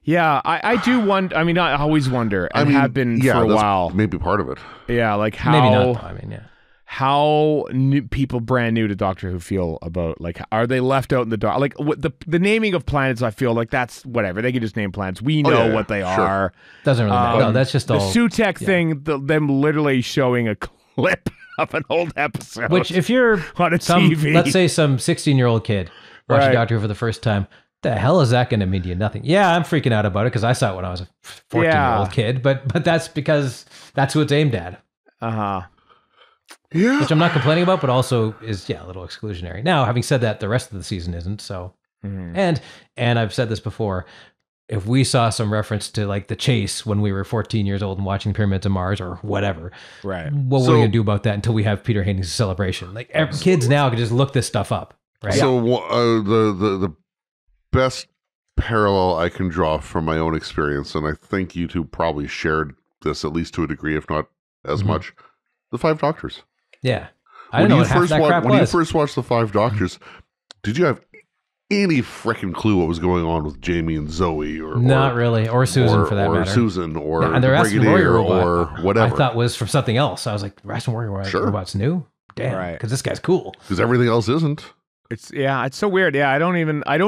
B: Yeah, I do wonder. I mean, I always wonder, and have been for a while.
D: Maybe part of it.
B: Yeah, like how.
C: Maybe not. I mean, yeah.
B: How people brand new to Doctor Who feel about, are they left out in the dark? Like the naming of planets, I feel like that's whatever. They can just name planets. We know what they are.
C: Doesn't really matter. No, that's just
B: the
C: all.
B: Sutekh thing, them literally showing a clip of an old episode.
C: Which, if you're
B: on a TV,
C: let's say some 16-year-old kid watching Doctor Who for the first time, the hell is that going to mean to you? Nothing. Yeah, I'm freaking out about it because I saw it when I was a 14-year-old kid, but that's because that's who it's aimed at.
D: Yeah.
C: Which I'm not complaining about, but also is, a little exclusionary. Now, having said that, the rest of the season isn't, so. And I've said this before, if we saw some reference to the chase when we were 14 years old and watching Pyramids of Mars or whatever,
B: right?
C: What were we going to do about that until we have Peter Hastings' Celebration? Kids now can just look this stuff up, right?
D: So the best parallel I can draw from my own experience, and I think you two probably shared this at least to a degree, if not as much, the Five Doctors.
C: Yeah. I don't know what half that crap was.
D: When you first watched the Five Doctors, did you have any freaking clue what was going on with Jamie and Zoe?
C: Not really. Or Susan, for that matter.
D: Or Susan, or
C: and the Brigadier,
D: or whatever.
C: I thought was from something else. I was like, Raston Warrior robot's new? Damn, because this guy's cool.
D: Because everything else isn't.
B: It's so weird. Yeah, I don't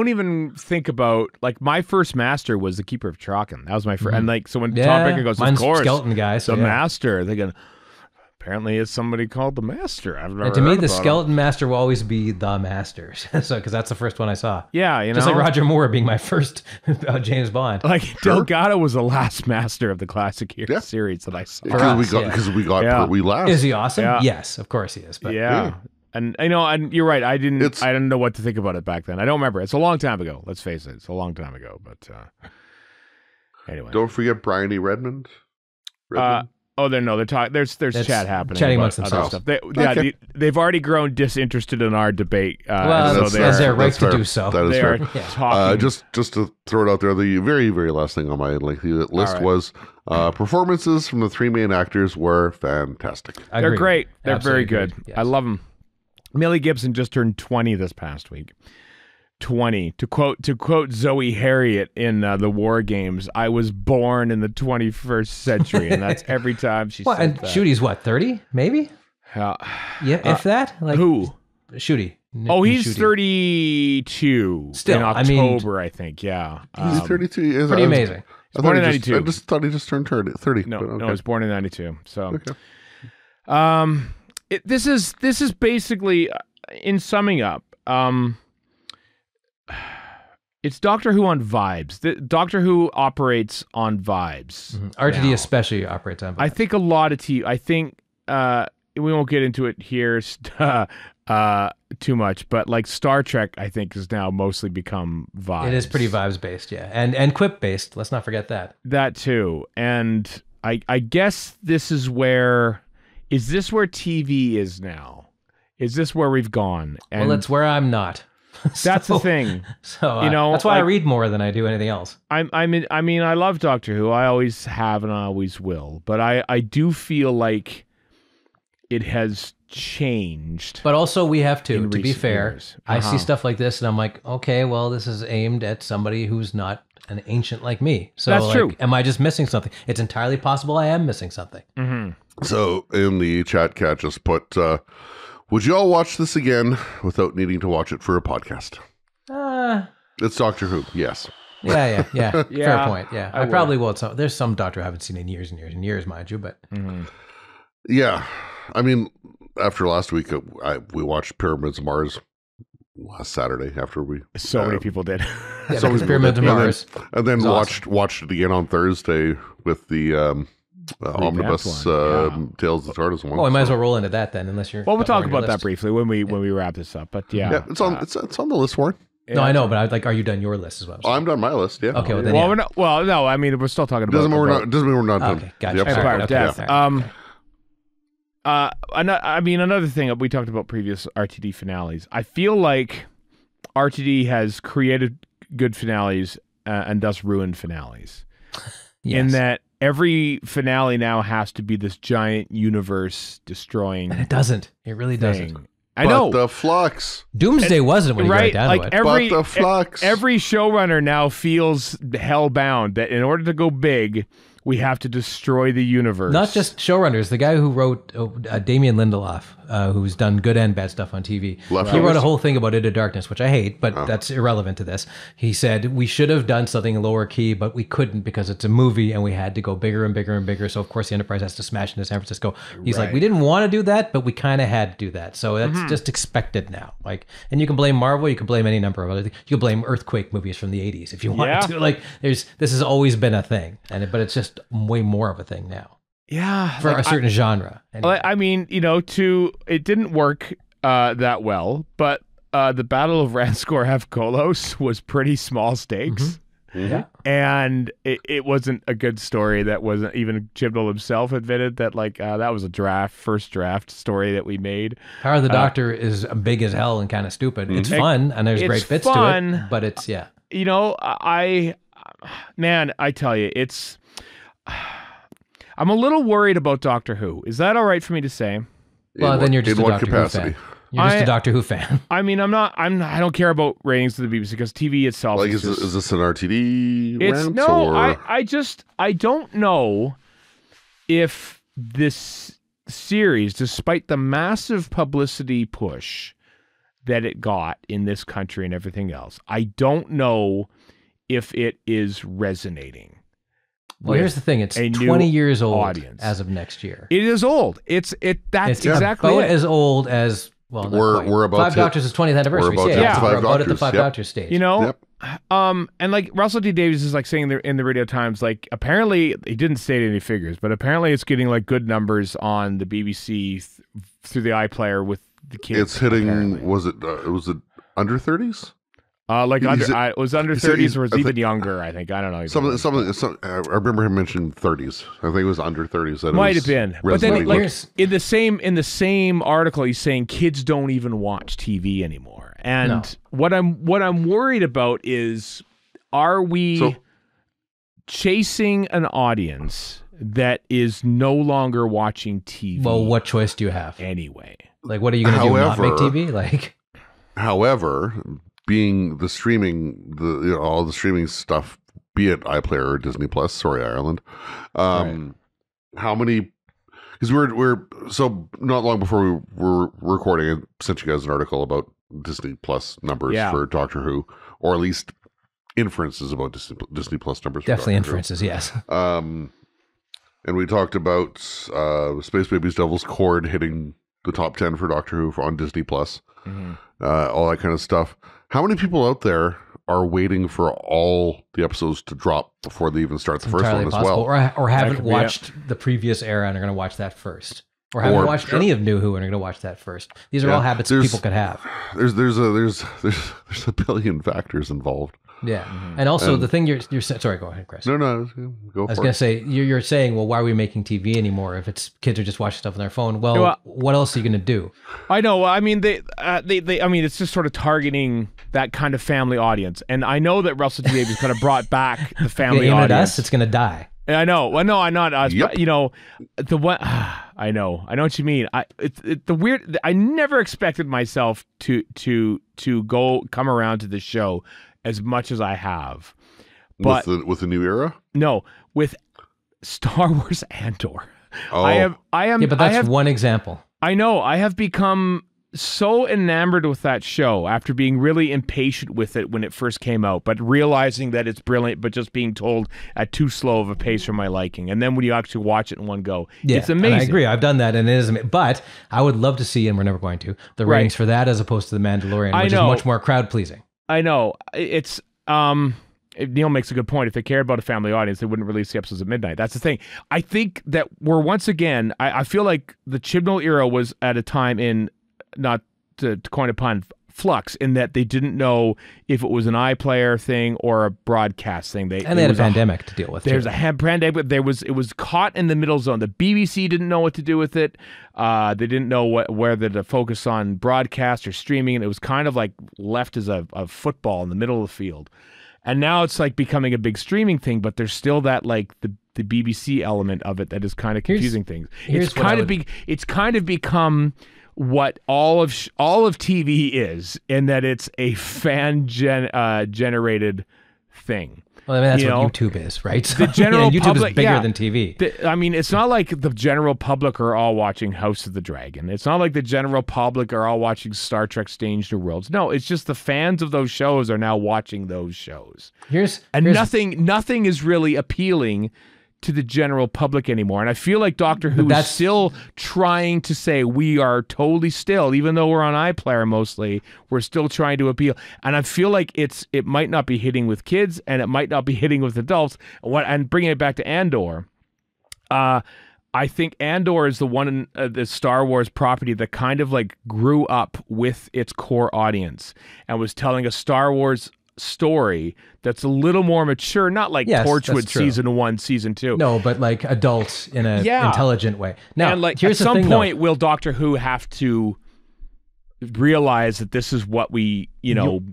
B: even think about, my first master was the Keeper of Traken. That was my first, and so when Tom Baker goes, of course,
C: skeleton guy, so
B: the master, they go, apparently it's somebody called the Master. I've never
C: and to me, the
B: heard
C: skeleton master will always be the Master. So, because that's the first one I saw.
B: Yeah,
C: just like Roger Moore being my first James Bond.
B: Delgado was the last master of the classic series that I saw.
D: Because we got Pertwee last.
C: Is he awesome?
B: Yeah.
C: Yes, of course he is. But
B: and and you're right. I didn't know what to think about it back then. I don't remember. It's a long time ago. Let's face it. It's a long time ago. But anyway,
D: don't forget Brian E. Redmond.
B: They're talking. There's chat happening.
C: Chatting amongst themselves.
B: Stuff. They've already grown disinterested in our debate.
C: That's their right to do so.
D: That is
B: they
D: fair.
B: are talking.
D: Just to throw it out there, the very, very last thing on my lengthy list was performances from the three main actors were fantastic.
B: They're great. They're
C: Absolutely
B: very good.
C: Yes.
B: I love them. Millie Gibson just turned 20 this past week. 20. To quote Zoe Harriet in the War Games, I was born in the 21st century, and that's every time she says
C: and
B: that.
C: Shooty's what, 30? Maybe? If that?
B: Who?
C: Shooty.
B: He's
C: Shooty.
B: 32
C: Still,
B: in October, I think. Yeah.
D: He's 32.
C: Pretty amazing.
B: He's born in 92.
D: I just thought he just turned 30.
B: No,
D: okay.
B: no, he was born in 92. So, this is basically, in summing up, it's Doctor Who on vibes. Doctor Who operates on vibes.
C: RTD especially operates on vibes.
B: I think a lot of I think we won't get into it here too much, but Star Trek, I think, has now mostly become vibes.
C: It is pretty vibes based, yeah, and quip based. Let's not forget that.
B: That too, and I guess this is where. Is this where TV is now? Is this where we've gone? And
C: well, it's where I'm not.
B: That's the thing.
C: So that's why I read more than I do anything else.
B: I mean, I love Doctor Who. I always have and I always will. But I do feel like it has changed.
C: But also we have to be
B: recent
C: fair.
B: years.
C: I see stuff like this and I'm like, okay, well, this is aimed at somebody who's not an ancient like me. So
B: That's true.
C: Am I just missing something? It's entirely possible I am missing something.
D: So in the chat, Cat just put, would you all watch this again without needing to watch it for a podcast? It's Doctor Who, yes.
C: Yeah.
B: Yeah,
C: Fair point. Yeah, I
B: would.
C: probably will. So there's some Doctor I haven't seen in years and years and years, mind you. But
D: Yeah. I mean, after last week, we watched Pyramids of Mars last Saturday after we...
B: So many people did.
C: yeah,
D: So
C: because
D: we
C: Pyramids of
D: did.
C: Mars.
D: And then
C: awesome.
D: watched it again on Thursday with the omnibus
B: one,
D: Tales of the TARDIS one.
C: Oh, we might as well roll into that then, unless you're.
B: Well, we'll
C: got more
B: talk
C: on your
B: about that
C: list.
B: briefly when we wrap this up. But
D: Yeah, it's on the list, Warren.
C: No, I know, but I'd like, are you done your list as well?
D: I'm done my list, yeah.
C: Okay, well then.
B: Well,
C: yeah.
B: we're not, well, no, I mean we're still talking about.
D: Doesn't mean we're not done.
C: Okay, gotcha.
D: The episode.
B: Empire of
C: Okay,
B: Death.
C: okay.
B: I mean, another thing that we talked about previous RTD finales. I feel like RTD has created good finales and thus ruined finales.
C: Yes.
B: In that every finale now has to be this giant universe destroying
C: And it doesn't. It really doesn't.
B: thing. I know.
D: But the flux.
C: Doomsday wasn't when you
B: Right,
C: got down
B: like
C: to it.
B: every
D: But the flux.
B: every showrunner now feels hell-bound that in order to go big, we have to destroy the universe.
C: Not just showrunners. The guy who wrote Damien Lindelof, who's done good and bad stuff on TV. He wrote
D: Leftovers?
C: a whole thing about Into Darkness, which I hate, but that's irrelevant to this. He said we should have done something lower key, but we couldn't because it's a movie and we had to go bigger and bigger and bigger. So of course the Enterprise has to smash into San Francisco. He's like, we didn't want to do that, but we kind of had to do that. So that's just expected now. Like, and you can blame Marvel, you can blame any number of other things. You can blame earthquake movies from the 80s if you want to. Like, this has always been a thing, but it's just way more of a thing now.
B: Yeah,
C: For a certain genre. Anyway.
B: I mean, it didn't work that well, but the Battle of Ranskor Hevkolos was pretty small stakes.
C: Yeah.
B: And it wasn't a good story. That wasn't even Chibnall himself admitted that that was a first draft story that we made.
C: Power of the Doctor is big as hell and kind of stupid. It's fun and there's great bits to it, but it's
B: I tell you, I'm a little worried about Doctor Who. Is that all right for me to say?
C: well, then you're just a
D: in what
C: Doctor Who
D: capacity?
C: fan. You're just a Doctor Who fan.
B: I mean, I don't care about ratings to the BBC because TV itself
D: Like,
B: is
D: is this an RTD
B: It's
D: rant?
B: no,
D: or?
B: I don't know if this series, despite the massive publicity push that it got in this country and everything else, I don't know if it is resonating.
C: Well, here's the thing. It's
B: a new
C: 20 years old
B: audience.
C: as of next year.
B: It is old. That's
C: It's
B: exactly
C: about
B: it.
C: as old as, well, not
D: We're-
C: quite.
D: we're about
C: Five
D: to-
C: Doctors' 20th anniversary.
D: about to
C: Yeah,
B: have
C: we're
D: Five
C: about at the
D: Doctors,
C: Five
D: yep.
C: Doctors stage.
D: Yep.
B: And like Russell T Davies is like saying in the Radio Times, like apparently he didn't state any figures, but apparently it's getting like good numbers on the BBC through the iPlayer with the kids.
D: It's hitting,
B: apparently.
D: was it under 30s?
B: It was under
D: he's-
B: 30s or was
D: I
B: even
D: think-
B: younger, I think. I don't know.
D: I remember him mentioning 30s. I think it was under 30s. That
B: Might
D: it
B: have
D: was
B: been. But then
D: resonating
B: like
D: with.
B: in the same article he's saying kids don't even watch TV anymore. And
C: No.
B: what I'm worried about is, are we
D: So-
B: chasing an audience that is no longer watching TV
C: Well, what choice do you have?
B: anyway?
C: Like, what are you going to do? Not make
D: However-
C: TV? Like,
D: However, being the streaming, all the streaming stuff, be it iPlayer or Disney Plus, sorry Ireland, how many? Because we're so not long before we were recording, I sent you guys an article about Disney Plus numbers for Doctor Who, or at least inferences about Disney Plus numbers.
C: definitely
D: for Doctor
C: inferences, yes.
D: Who. And we talked about Space Babies Devil's Cord hitting the top 10 for Doctor Who on Disney Plus. All that kind of stuff. How many people out there are waiting for all the episodes to drop before they even start the first one as well?
C: Or haven't
B: could be
C: watched the previous era and are going to watch that first. Or haven't
D: Or-
C: watched any of New Who and are going to watch that first. These are all habits
D: there's-
C: people could have.
D: There's a billion factors involved.
C: Yeah. And also the thing you're saying, sorry, go ahead, Chris.
D: No, go
C: I was
D: for
C: going
D: it.
C: to say, you're saying, well, why are we making TV anymore if it's kids are just watching stuff on their phone? Well, what else are you going to do?
B: I know. I mean, they. I mean, it's just sort of targeting that kind of family audience. And I know that Russell T Davies kind of brought back the family
C: Aim at
B: audience.
C: us, it's going to die.
B: I know. Well, no, I'm not.
D: Yep.
B: You know, the one. I know what you mean. The weird. I never expected myself to come around to the show as much as I have. But
D: with the new era.
B: No, with Star Wars Andor.
D: Oh.
B: I am.
C: Yeah, but that's one example.
B: I know. I have become so enamored with that show after being really impatient with it when it first came out, but realizing that it's brilliant, but just being told at too slow of a pace for my liking. And then when you actually watch it in one go, it's amazing.
C: I agree. I've done that, and it is amazing. But I would love to see, and we're never going to, the ratings for that as opposed to The Mandalorian, which is much more crowd pleasing.
B: I know. It's Neil makes a good point. If they cared about a family audience, they wouldn't release the episodes at midnight. That's the thing. I think that we're once again, I feel like the Chibnall era was at a time in, not to coin a pun, flux, in that they didn't know if it was an iPlayer thing or a broadcast thing.
C: They had a pandemic to deal with.
B: There's a pandemic, but it was caught in the middle zone. The BBC didn't know what to do with it. They didn't know whether to focus on broadcast or streaming, and it was kind of like left as a football in the middle of the field. And now it's like becoming a big streaming thing, but there's still that like the BBC element of it that is kind of confusing things. It's kind of become what all of TV is, in that it's a fan generated thing.
C: Well, I mean, that's what YouTube is, right?
B: The general
C: YouTube
B: public
C: is bigger than TV.
B: I mean, it's not like the general public are all watching House of the Dragon. It's not like the general public are all watching Star Trek Strange New Worlds. No, it's just the fans of those shows are now watching those shows. Nothing is really appealing to the general public anymore. And I feel like Doctor Who is still trying to say we are totally still, even though we're on iPlayer mostly, we're still trying to appeal. And I feel like it might not be hitting with kids, and it might not be hitting with adults. And bringing it back to Andor, I think Andor is the one in the Star Wars property that kind of like grew up with its core audience and was telling a Star Wars story that's a little more mature, not like Torchwood season 1, season 2.
C: No, but like adults in an intelligent way. Now,
B: and like here's at some point, will Doctor Who have to realize that this is what we,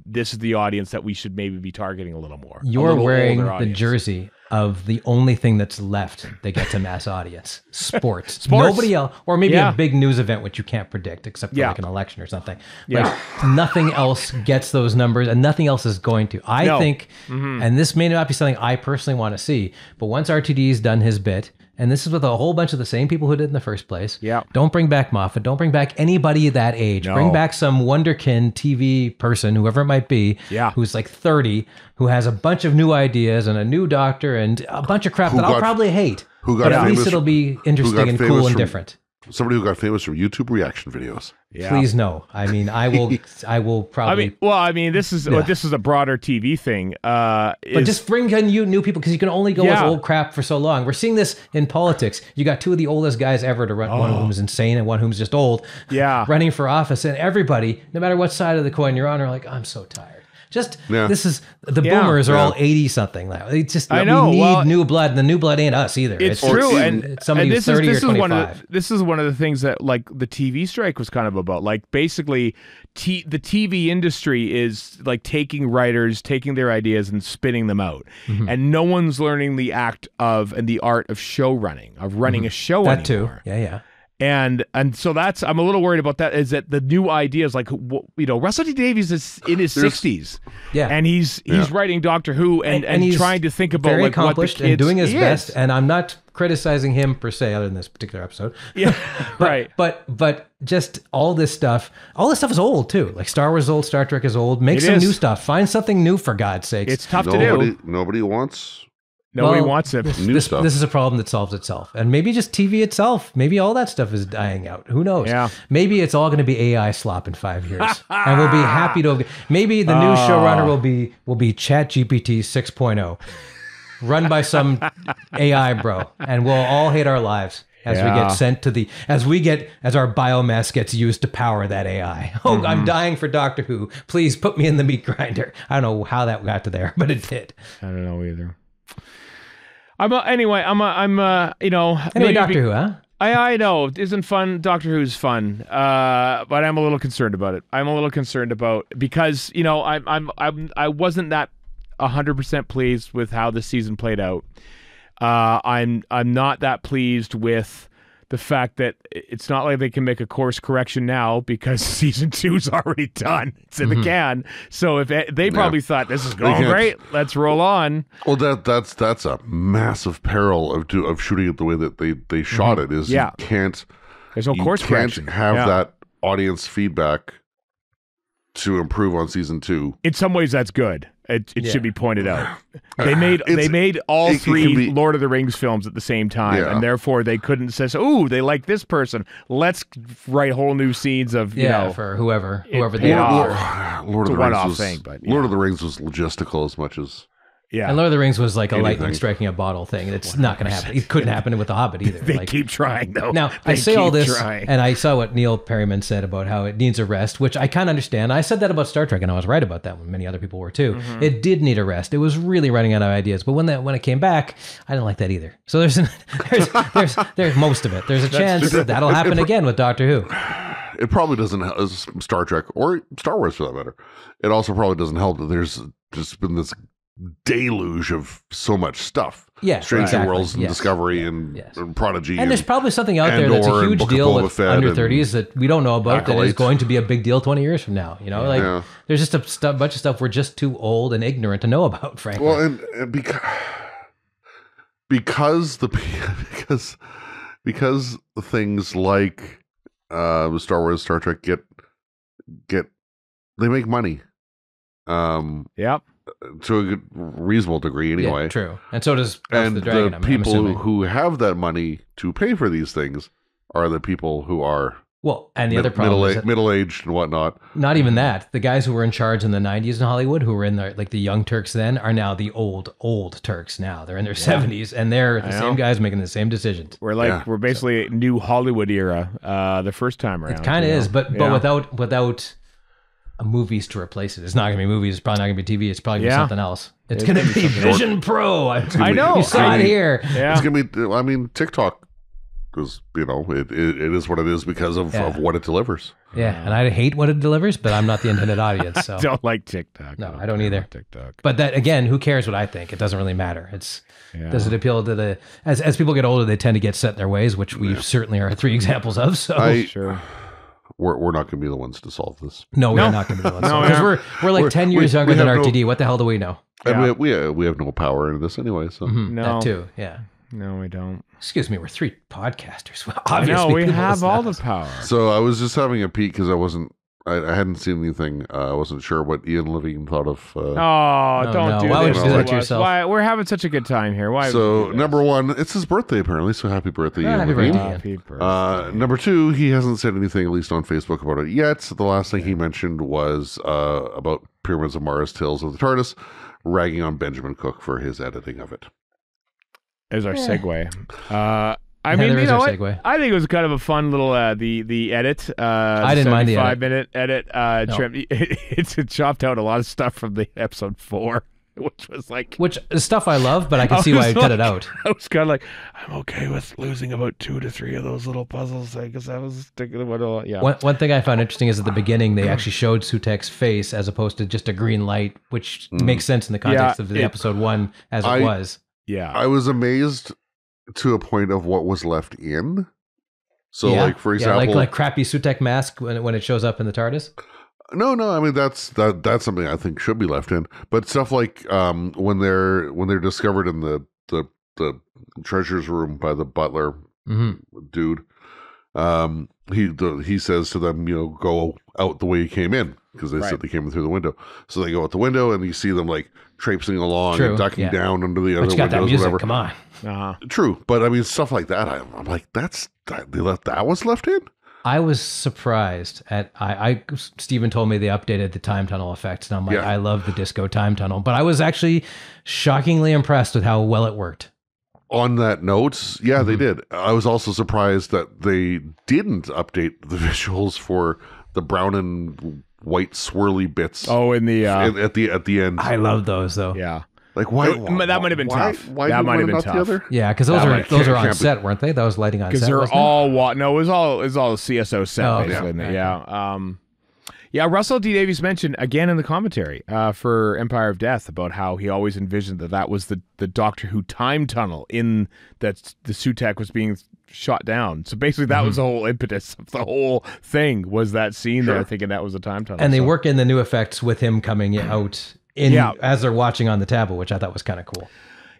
B: this is the audience that we should maybe be targeting a little more.
C: You're wearing the jersey of the only thing that's left that gets a mass audience. Sports. Nobody else, or maybe a big news event, which you can't predict except for like an election or something. Like nothing else gets those numbers, and nothing else is going to. I think, and this may not be something I personally want to see, but once RTD's done his bit, and this is with a whole bunch of the same people who did in the first place.
B: Yeah.
C: Don't bring back Moffat. Don't bring back anybody that age. No. Bring back some wonderkin TV person, whoever it might be, who's like 30, who has a bunch of new ideas and a new doctor and a bunch of crap that I'll probably hate. But at least it'll be interesting and cool and different.
D: Somebody who got famous from YouTube reaction videos.
C: Yeah. Please no. I mean, I will probably.
B: This is a broader TV thing.
C: But just bring in new people, because you can only go with old crap for so long. We're seeing this in politics. You got two of the oldest guys ever to run, one of whom's insane and one whom's just old, running for office, and everybody, no matter what side of the coin you're on, are like, I'm so tired. This is the boomers are all 80 something now. It's just we need new blood, and the new blood ain't us either.
B: It's true, and somebody who's 30 or 25. This is one of the things that like the TV strike was kind of about. Like basically, the TV industry is like taking writers, taking their ideas and spinning them out, and no one's learning the act of and the art of show running, of running a show anymore.
C: That too, yeah.
B: And so I'm a little worried about that, is that the new ideas, like, Russell T Davies is in his 60s. Yeah. And he's writing Doctor Who and he's trying to think about
C: very
B: like
C: accomplished
B: what the kids,
C: and doing his best. And I'm not criticizing him per se, other than this particular episode.
B: Yeah. Right.
C: But just all this stuff is old too. Like Star Wars is old, Star Trek is old. Make some new stuff. Find something new, for God's sakes.
B: It's tough to do.
D: Nobody wants
B: it.
C: This is a problem that solves itself. And maybe just TV itself. Maybe all that stuff is dying out. Who knows?
B: Yeah.
C: Maybe it's all going to be AI slop in 5 years. And we'll be happy to. Maybe the new showrunner will be ChatGPT 6.0, run by some AI bro. And we'll all hate our lives as we get sent to as our biomass gets used to power that AI. Oh, I'm dying for Doctor Who. Please put me in the meat grinder. I don't know how that got to there, but it did.
B: I don't know either. Anyway,
C: Doctor Who, huh?
B: I know it isn't fun. Doctor Who's fun, but I'm a little concerned about it. I'm a little concerned about because I wasn't that 100% pleased with how the season played out. I'm not that pleased with the fact that it's not like they can make a course correction now because season 2's already done. It's in the can. So if they probably thought this is going great, let's roll on.
D: Well, that's a massive peril of shooting it the way that they shot it. Is you can't.
B: There's no course correction.
D: Have that audience feedback to improve on season 2.
B: In some ways, that's good. It should be pointed out. They made all 3 Lord of the Rings films at the same time, and therefore they couldn't say, "Ooh, they like this person. Let's write whole new scenes of
C: for whoever they are."
D: Lord of the Rings Lord of the Rings was logistical as much as.
C: Yeah, and Lord of the Rings was like a lightning striking a bottle thing, and it's not going to happen. It couldn't happen with The Hobbit either.
B: They keep trying, though.
C: Now, I say all this, and I saw what Neil Perryman said about how it needs a rest, which I kind of understand. I said that about Star Trek, and I was right about that when many other people were too. It did need a rest. It was really running out of ideas. But when it came back, I didn't like that either. So there's most of it. There's a chance that'll happen again with Doctor Who.
D: It probably doesn't help Star Trek or Star Wars for that matter. It also probably doesn't help that there's just been this deluge of so much stuff.
C: Yeah,
D: Strange New Worlds and Discovery and Prodigy.
C: And there's probably something out there that's a huge deal with under 30s that we don't know about that is going to be a big deal 20 years from now. You know, there's just a bunch of stuff we're just too old and ignorant to know about, frankly.
D: Well, and because things like Star Wars, Star Trek they make money. To a good, reasonable degree, anyway.
C: Yeah, true. And so does
D: the Dragon.
C: I'm
D: people
C: assuming.
D: who have that money to pay for these things are the people who are
C: and the other problem is
D: middle-aged and whatnot.
C: Not even that. The guys who were in charge in the 90s in Hollywood, who were in the young Turks then, are now the old Turks now. They're in their 70s, and they're the same guys making the same decisions.
B: We're basically new Hollywood era the first time around.
C: It kind of is, but without movies to replace it. It's not going to be movies. It's probably not going to be TV. It's probably going to be something else. It's going to be Vision Pro. I know. You saw it here.
D: Yeah. It's going to be, TikTok is, it is what it is because of what it delivers.
C: Yeah. And I hate what it delivers, but I'm not the intended audience. So.
B: I don't like TikTok.
C: No, I don't either.
B: TikTok.
C: But that, again, who cares what I think? It doesn't really matter. Does it appeal to as people get older, they tend to get set in their ways, which we certainly are 3 examples of. So
B: sure.
D: We're not going to be the ones to solve this.
C: No, we're not going to be the ones. Because we're like 10 years younger than RTD. What the hell do we know?
D: And we have no power in this anyway. So
B: No.
C: That too, yeah.
B: No, we don't.
C: Excuse me, we're 3 podcasters. Well, obviously,
B: no, we have all the power.
D: So I was just having a peek because I hadn't seen anything. I wasn't sure what Ian Levine thought of.
B: Don't do
C: Why would you do that to
B: us.
C: yourself?
B: Why we're having such a good time here? Why?
D: So number 1, it's his birthday apparently. So happy birthday, Ian
C: happy
D: Levine.
C: birthday.
B: Happy birthday.
D: Number 2, he hasn't said anything, at least on Facebook, about it yet. The last thing he mentioned was about Pyramids of Mars, Tales of the TARDIS, ragging on Benjamin Cook for his editing of it.
B: There's our segue. I
C: Yeah,
B: mean,
C: there
B: you
C: is
B: know
C: our
B: what?
C: segue.
B: I think it was kind of a fun little the edit.
C: I didn't mind the edit.
B: 5-minute edit. Trim. It's chopped out a lot of stuff from the episode 4, which was like
C: is stuff I love, but I can see why I cut it out.
B: I was kind of like, I'm okay with losing about 2 to 3 of those little puzzles because I was sticking with it. Yeah.
C: One thing I found interesting is at the beginning they actually showed Sutekh's face as opposed to just a green light, which makes sense in the context of the episode 1 as it was.
B: Yeah.
D: I was amazed to a point of what was left in. So, like for example,
C: like crappy Sutekh mask when it shows up in the TARDIS.
D: No. I mean that's something I think should be left in. But stuff like when they're discovered in the treasures room by the butler dude, he says to them, go out the way you came in because they said they came in through the window. So they go out the window and you see them like traipsing along and ducking down under the other windows, whatever.
C: Come on.
D: True, but I mean stuff like that. I'm like, they left that was left in.
C: I was surprised at Steven told me they updated the time tunnel effects, and I'm like, I love the disco time tunnel, but I was actually shockingly impressed with how well it worked.
D: On that note, they did. I was also surprised that they didn't update the visuals for the brown and white swirly bits.
B: Oh, in the
D: at the end.
C: I love those though.
B: Yeah.
D: Like why
B: that might have been tough. That might have been tough.
C: Yeah, because those are on set, weren't they? That was lighting on set.
B: Because they're all no, it was all CSO set basically.
C: Okay.
B: Yeah. Yeah, Russell T Davies mentioned again in the commentary for Empire of Death about how he always envisioned that was the Doctor Who time tunnel in that the Sutekh was being shot down. So basically that was the whole impetus of the whole thing, was that scene there, thinking that was a time tunnel.
C: And they work in the new effects with him coming out as they're watching on the tablet, which I thought was kind of cool.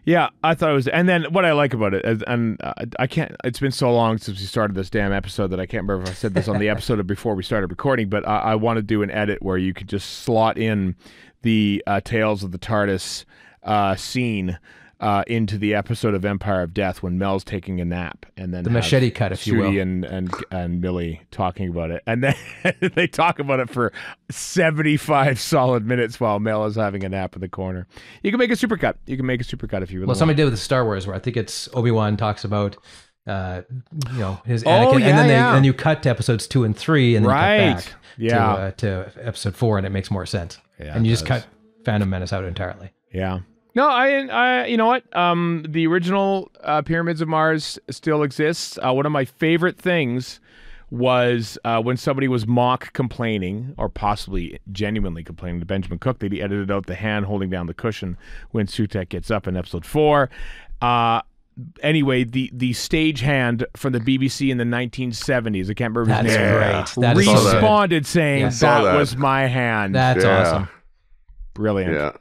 B: Yeah, I thought it was. And then what I like about it, and I can't, it's been so long since we started this damn episode that I can't remember if I said this on the episode before we started recording, but I want to do an edit where you could just slot in the Tales of the TARDIS scene into the episode of Empire of Death when Mel's taking a nap, and then
C: the machete cut, if you will,
B: and Millie talking about it, and then they talk about it for 75 solid minutes while Mel is having a nap in the corner. You can make a supercut. You can make a supercut if you really want.
C: Somebody did with Star Wars, where I think it's Obi-Wan talks about his Anakin, and then you cut to episodes 2 and 3, and then you cut back to episode 4, and it makes more sense. Yeah, and you just cut Phantom Menace out entirely.
B: Yeah. No, I you know what? The original Pyramids of Mars still exists. One of my favorite things was when somebody was mock complaining, or possibly genuinely complaining to Benjamin Cook, that he edited out the hand holding down the cushion when Sutekh gets up in episode 4. Anyway, the stagehand from the BBC in the 1970s, I can't remember his name.
C: That's great.
B: Responded saying that was my hand.
C: That's awesome.
B: Brilliant.
D: Yeah.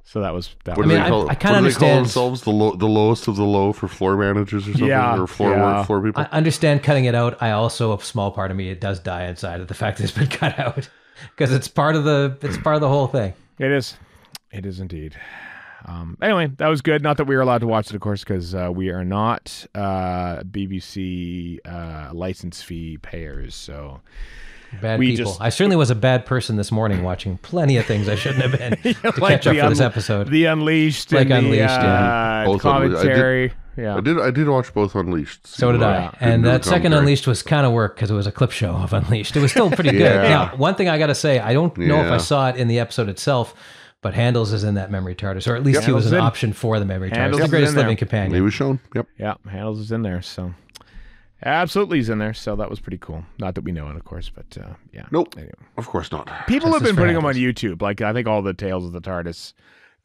B: So that was that.
C: I mean, I kind of understand.
D: They call themselves the lowest of the low for floor managers or something, or floor people.
C: I understand cutting it out. I also, a small part of me, it does die inside of the fact that it's been cut out, because it's part of the whole thing.
B: It is indeed. Anyway, that was good. Not that we were allowed to watch it, of course, because we are not BBC license fee payers. So.
C: Bad people. I certainly was a bad person this morning, watching plenty of things I shouldn't have been to catch up for this episode.
B: The Unleashed, commentary.
D: I did watch both Unleashed.
C: So did I. And that second Unleashed was kind of work because it was a clip show of Unleashed. It was still pretty good. Now, one thing I got to say, I don't know if I saw it in the episode itself, but Handles is in that memory TARDIS, or at least he was an option for the memory TARDIS. The greatest living companion.
D: He was shown. Yep.
B: Yeah, Handles is in there. So. Absolutely, he's in there, so that was pretty cool. Not that we know it, of course, but yeah.
D: Nope, anyway. Of course not.
B: People have been putting them on YouTube. Like, I think all the Tales of the TARDIS,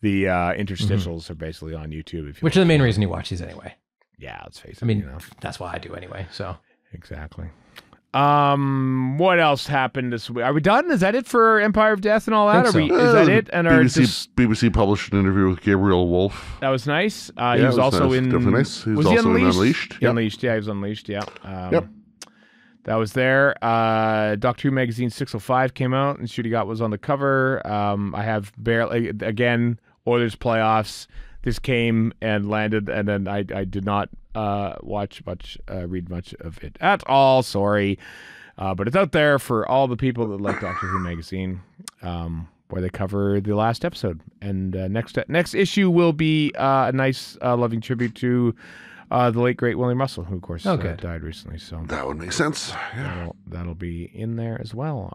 B: the interstitials are basically on YouTube.
C: Which is the main reason you watch these anyway.
B: Yeah, let's face it.
C: I mean, that's why I do anyway, so.
B: Exactly. What else happened this week? Are we done? Is that it for Empire of Death and all that? Is that it? And
D: BBC published an interview with Gabriel Wolfe.
B: That was nice. He was also in.
D: Definitely nice. He was also in Unleashed.
B: Unleashed. Yeah, he was Unleashed. Yeah. Yep. That was there. Doctor Who magazine 605 came out, and Shooty Got was on the cover. I have barely again Oilers playoffs. This came and landed, and then I did not read much of it at all. Sorry, but it's out there for all the people that like Doctor Who magazine, where they cover the last episode. And next issue will be a nice loving tribute to the late great William Russell, who of course died recently. So
D: that would make sense.
B: Yeah. That'll be in there as well.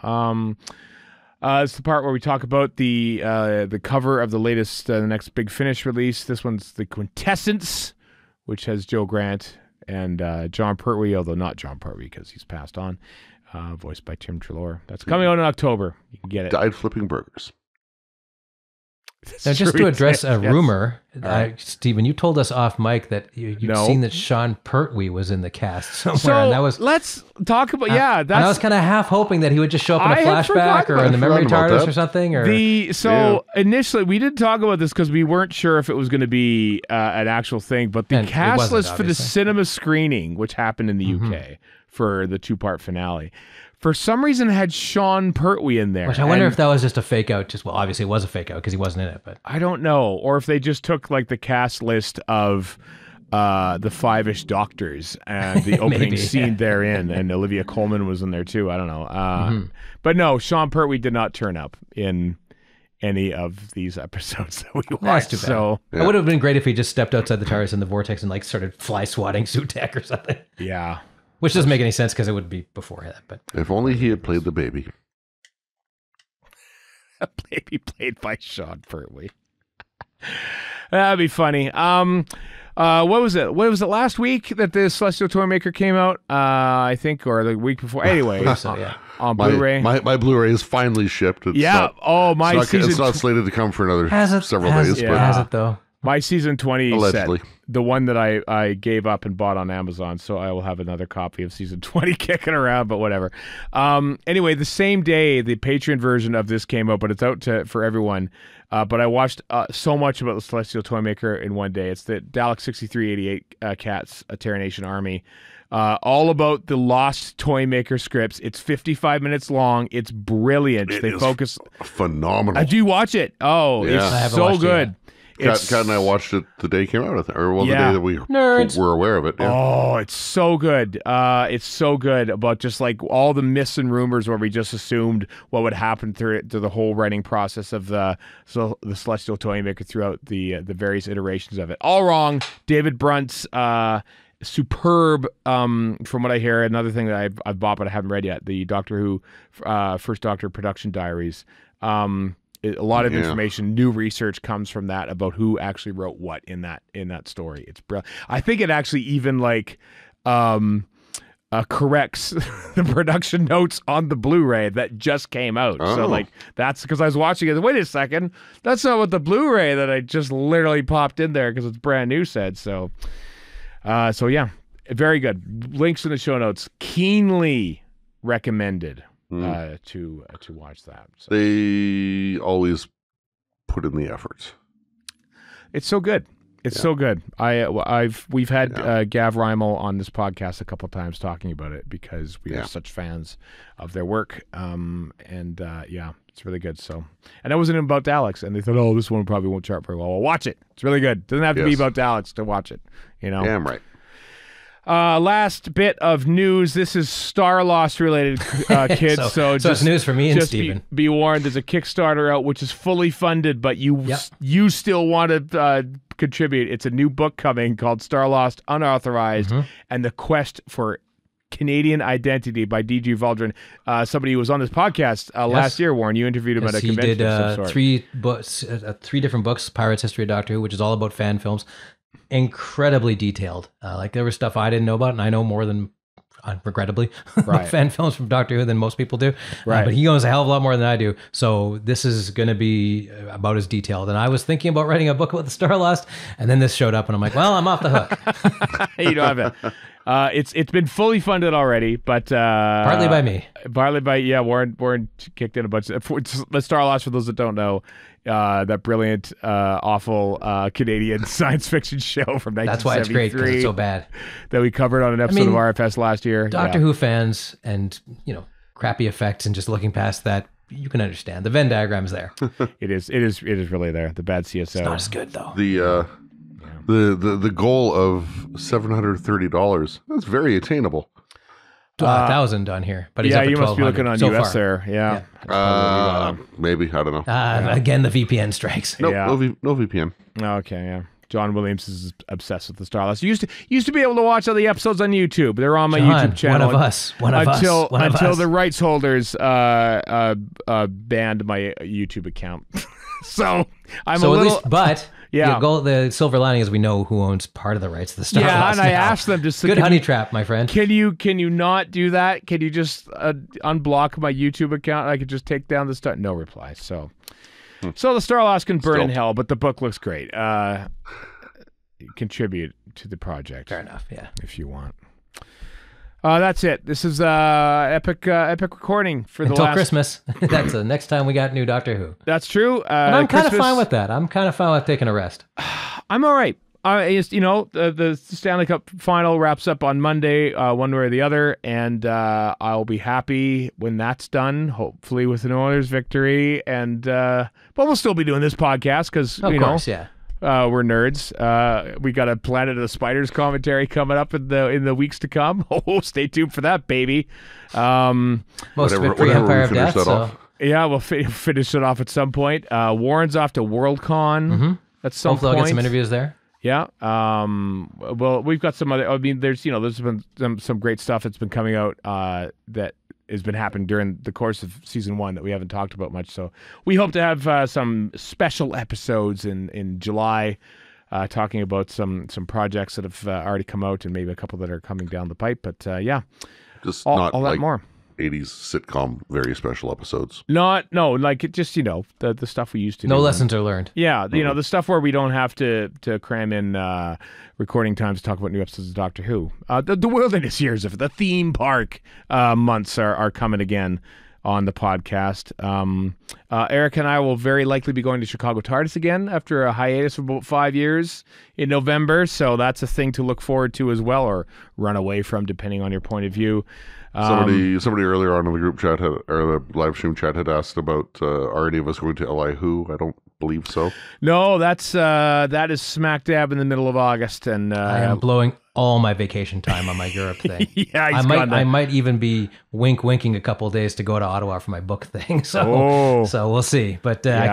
B: It's the part where we talk about the cover of the latest, the next Big Finish release. This one's the Quintessence, which has Joe Grant and John Pertwee, although not John Pertwee because he's passed on, voiced by Tim Treloar. That's coming out in October. You can get it.
D: Died flipping burgers.
C: Now, just to address a rumor, Stephen, you told us off mic that you'd seen that Sean Pertwee was in the cast somewhere.
B: So
C: and that was,
B: let's talk about
C: and I was kind of half hoping that he would just show up in a flashback or in the memory TARDIS or something. Or
B: initially we did talk about this because we weren't sure if it was going to be an actual thing, but the cast list for the cinema screening, which happened in the UK for the 2-part finale, for some reason had Sean Pertwee in there.
C: Which I wonder if that was just a fake out. Obviously it was a fake out because he wasn't in it. But
B: I don't know. Or if they just took like the cast list of the 5-ish Doctors and the opening scene therein, and Olivia Colman was in there too. I don't know. But no, Sean Pertwee did not turn up in any of these episodes that we watched.
C: That's too bad. So it would have been great if he just stepped outside the TARDIS in the vortex and like started fly swatting Sutekh or something.
B: Yeah.
C: Which doesn't make any sense because it would be before that. But
D: if only he had played the baby.
B: A baby played by Sean Pertwee. That'd be funny. What was it? What was it last week that the Celestial Toymaker came out? I think, or the week before. Anyway,
C: So yeah.
B: on Blu-ray.
D: My Blu-ray is finally shipped. It's
B: Yeah.
D: Not,
B: Oh, my
D: it's
B: season.
D: not, it's not slated to come for another several
C: has
D: days.
C: It,
D: But
C: has it though?
B: My season 20
D: Allegedly.
B: set, the one that I gave up and bought on Amazon, so I will have another copy of season 20 kicking around, but whatever. Anyway, the same day, the Patreon version of this came out, but it's out for everyone. But I watched so much about the Celestial Toymaker in one day. It's the Dalek 6388 Cats, a Terra Nation Army. All about the lost Toymaker scripts. It's 55 minutes long. It's brilliant. They focus.
D: Phenomenal.
B: Do you watch it? Oh,
D: Yeah. I
B: it's
C: haven't
B: so
C: watched it
B: good.
D: Kat and I watched it the day it came out, I think, or the
B: Yeah.
D: day that we
C: Nerds.
D: were aware of it. Yeah.
B: Oh, it's so good. It's so good about just like all the myths and rumors where we just assumed what would happen through the whole writing process of the Celestial Toymaker throughout the various iterations of it. All wrong. David Brunt's superb, from what I hear. Another thing that I've bought but I haven't read yet, the Doctor Who First Doctor production diaries. A lot of information, new research comes from that about who actually wrote what in that story. It's brilliant. I think it actually even corrects the production notes on the Blu-ray that just came out.
D: Oh.
B: So like that's because I was watching it. Wait a second, that's not what the Blu-ray that I just literally popped in there because it's brand new said. So yeah, very good. Links in the show notes. Keenly recommended. To watch that. So.
D: They always put in the effort.
B: It's so good. It's so good. We've had Gav Reimel on this podcast a couple of times talking about it because we are such fans of their work. It's really good. So, and that wasn't about Daleks, and they thought, oh, this one probably won't chart very well. Well, watch it. It's really good. Doesn't have to be about Daleks to watch it. You know.
D: Damn right.
B: Last bit of news. This is Star Lost related, kids. so
C: it's news for me and Steven.
B: Be warned. There's a Kickstarter out which is fully funded, but you still want to contribute. It's a new book coming called Star Lost Unauthorized and the Quest for Canadian Identity by D.G. Valdrin. Somebody who was on this podcast last year, Warren. You interviewed him at a convention. He did
C: of some sort. 3 different books, Pirates History of Doctor Who, which is all about fan films. Incredibly detailed. Like there was stuff I didn't know about, and I know more than, regrettably, about fan films from Doctor Who than most people do. Right. But he knows a hell of a lot more than I do. So this is going to be about as detailed. And I was thinking about writing a book about the Star Lost, and then this showed up, and I'm like, well, I'm off the hook.
B: You don't have it. It's been fully funded already, but
C: partly by me.
B: Partly by Warren kicked in a bunch. The Star Lost, for those that don't know, that brilliant, awful Canadian science fiction show from 1973.
C: That's why it's great, because it's so bad.
B: That we covered on an episode of RFS last year.
C: Doctor Who fans and crappy effects and just looking past that, you can understand. The Venn diagram's there.
B: It is really there. The bad CSO.
C: It's not as good though.
D: The goal of $730, that's very attainable.
C: 1,000 on here, but he's up at
B: you must be looking on
C: so
B: US
C: far.
B: there. Yeah.
D: Maybe, I don't know.
C: Again, the VPN strikes.
D: No VPN.
B: Okay, yeah. John Williams is obsessed with the Star Lost. Used to be able to watch all the episodes on YouTube. They're on my YouTube channel.
C: One of us.
B: Until the rights holders banned my YouTube account. So I'm a little.
C: The silver lining is we know who owns part of the rights to the Star Lost.
B: Yeah, and I asked them just
C: good honey trap, my friend.
B: Can you not do that? Can you just unblock my YouTube account? I could just take down the stuff. No reply. So the Star Lost can burn in hell, but the book looks great. Contribute to the project.
C: Fair enough. Yeah,
B: if you want. That's it. This is epic recording for
C: until Christmas. That's the next time we got new Doctor Who.
B: That's true.
C: And I'm kind of fine with that. I'm kind of fine with taking a rest.
B: I'm all right. The Stanley Cup final wraps up on Monday, one way or the other, and I'll be happy when that's done. Hopefully with an Oilers victory, and but we'll still be doing this podcast because
C: of course, yeah.
B: We're nerds. We got a Planet of the Spiders commentary coming up in the weeks to come. Oh, stay tuned for that, baby.
C: Most of it pre-Empire of Death. So.
B: Yeah, we'll finish it off at some point. Warren's off to Worldcon at some point.
C: Hopefully I'll get some interviews there.
B: Yeah. Well, we've got some other. I mean, there's been some great stuff that's been coming out that has been happening during the course of season 1 that we haven't talked about much. So we hope to have some special episodes in July talking about some projects that have already come out and maybe a couple that are coming down the pipe. But yeah,
D: Just
B: all
D: not
B: that
D: like
B: more.
D: 80s sitcom, very special episodes.
B: No, like it just, the stuff we used to do.
C: No lessons are learned.
B: Yeah, the stuff where we don't have to cram in recording times to talk about new episodes of Doctor Who. The wilderness years of the theme park months are coming again on the podcast. Eric and I will very likely be going to Chicago TARDIS again after a hiatus of about 5 years in November, so that's a thing to look forward to as well, or run away from, depending on your point of view.
D: Somebody earlier on in the group chat or the live stream chat had asked about are any of us going to LI Who? I don't believe so.
B: No, that is smack dab in the middle of August, and
C: I am blowing all my vacation time on my Europe thing.
B: Yeah,
C: I might even be winking a couple of days to go to Ottawa for my book thing. So we'll see. But I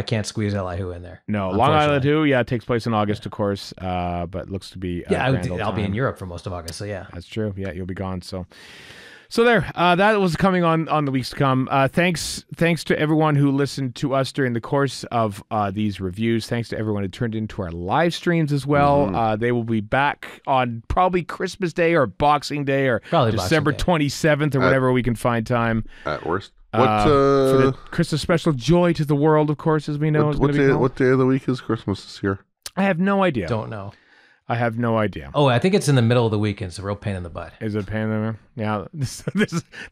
C: can't squeeze LI Who in there.
B: No, Long Island Who, it takes place in August, of course, but looks to be
C: I'll be in Europe for most of August. So yeah,
B: that's true. Yeah, you'll be gone. So there, that was coming on the weeks to come. Thanks to everyone who listened to us during the course of these reviews. Thanks to everyone who turned into our live streams as well.
C: Mm-hmm.
B: They will be back on probably Christmas Day or Boxing Day or
C: probably
B: December 27th or whenever we can find time.
D: At worst.
B: For the Christmas special, Joy to the World, of course, as we know.
D: What day of the week is Christmas this year?
B: I have no idea.
C: Don't know.
B: I have no idea.
C: Oh, I think it's in the middle of the week. It's a real pain in the butt.
B: Is it a pain in the butt? Yeah.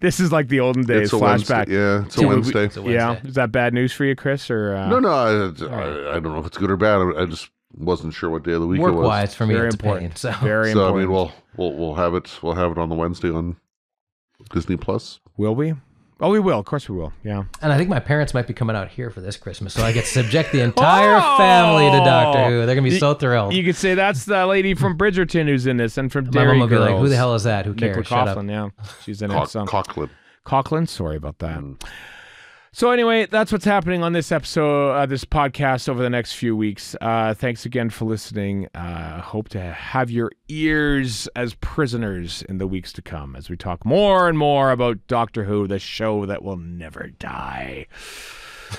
B: This is like the olden days
D: It's a
B: flashback.
D: Wednesday. Yeah, it's a Wednesday.
C: It's a Wednesday.
B: Yeah. Is that bad news for you, Chris? Or
D: No, I don't know if it's good or bad. I just wasn't sure what day of the week it was.
C: Work-wise, for me,
B: Very
C: it's
B: important.
C: a pain. So
B: very
D: So
B: important.
D: I mean, we'll have it on the Wednesday on Disney Plus.
B: Will we? Oh, we will. Of course we will. Yeah.
C: And I think my parents might be coming out here for this Christmas, so I get to subject the entire family to Doctor Who. They're going to be so thrilled.
B: You could say that's the lady from Bridgerton who's in this, and from
C: My
B: Dairy
C: mom will be like,
B: Girls.
C: who the hell is that? Who
B: Nicola
C: cares? Shut up.
B: Coughlan, yeah. She's in it. So.
D: Coughlin.
B: Sorry about that. So anyway, that's what's happening on this episode, this podcast over the next few weeks. Thanks again for listening. Hope to have your ears as prisoners in the weeks to come as we talk more and more about Doctor Who, the show that will never die.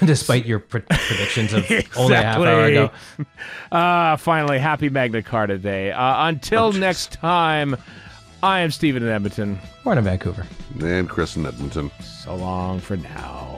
C: Despite your predictions of only a half hour ago.
B: Finally, happy Magna Carta Day. Until next time, I am Stephen in Edmonton.
C: We're in Vancouver.
D: And Chris in Edmonton.
B: So long for now.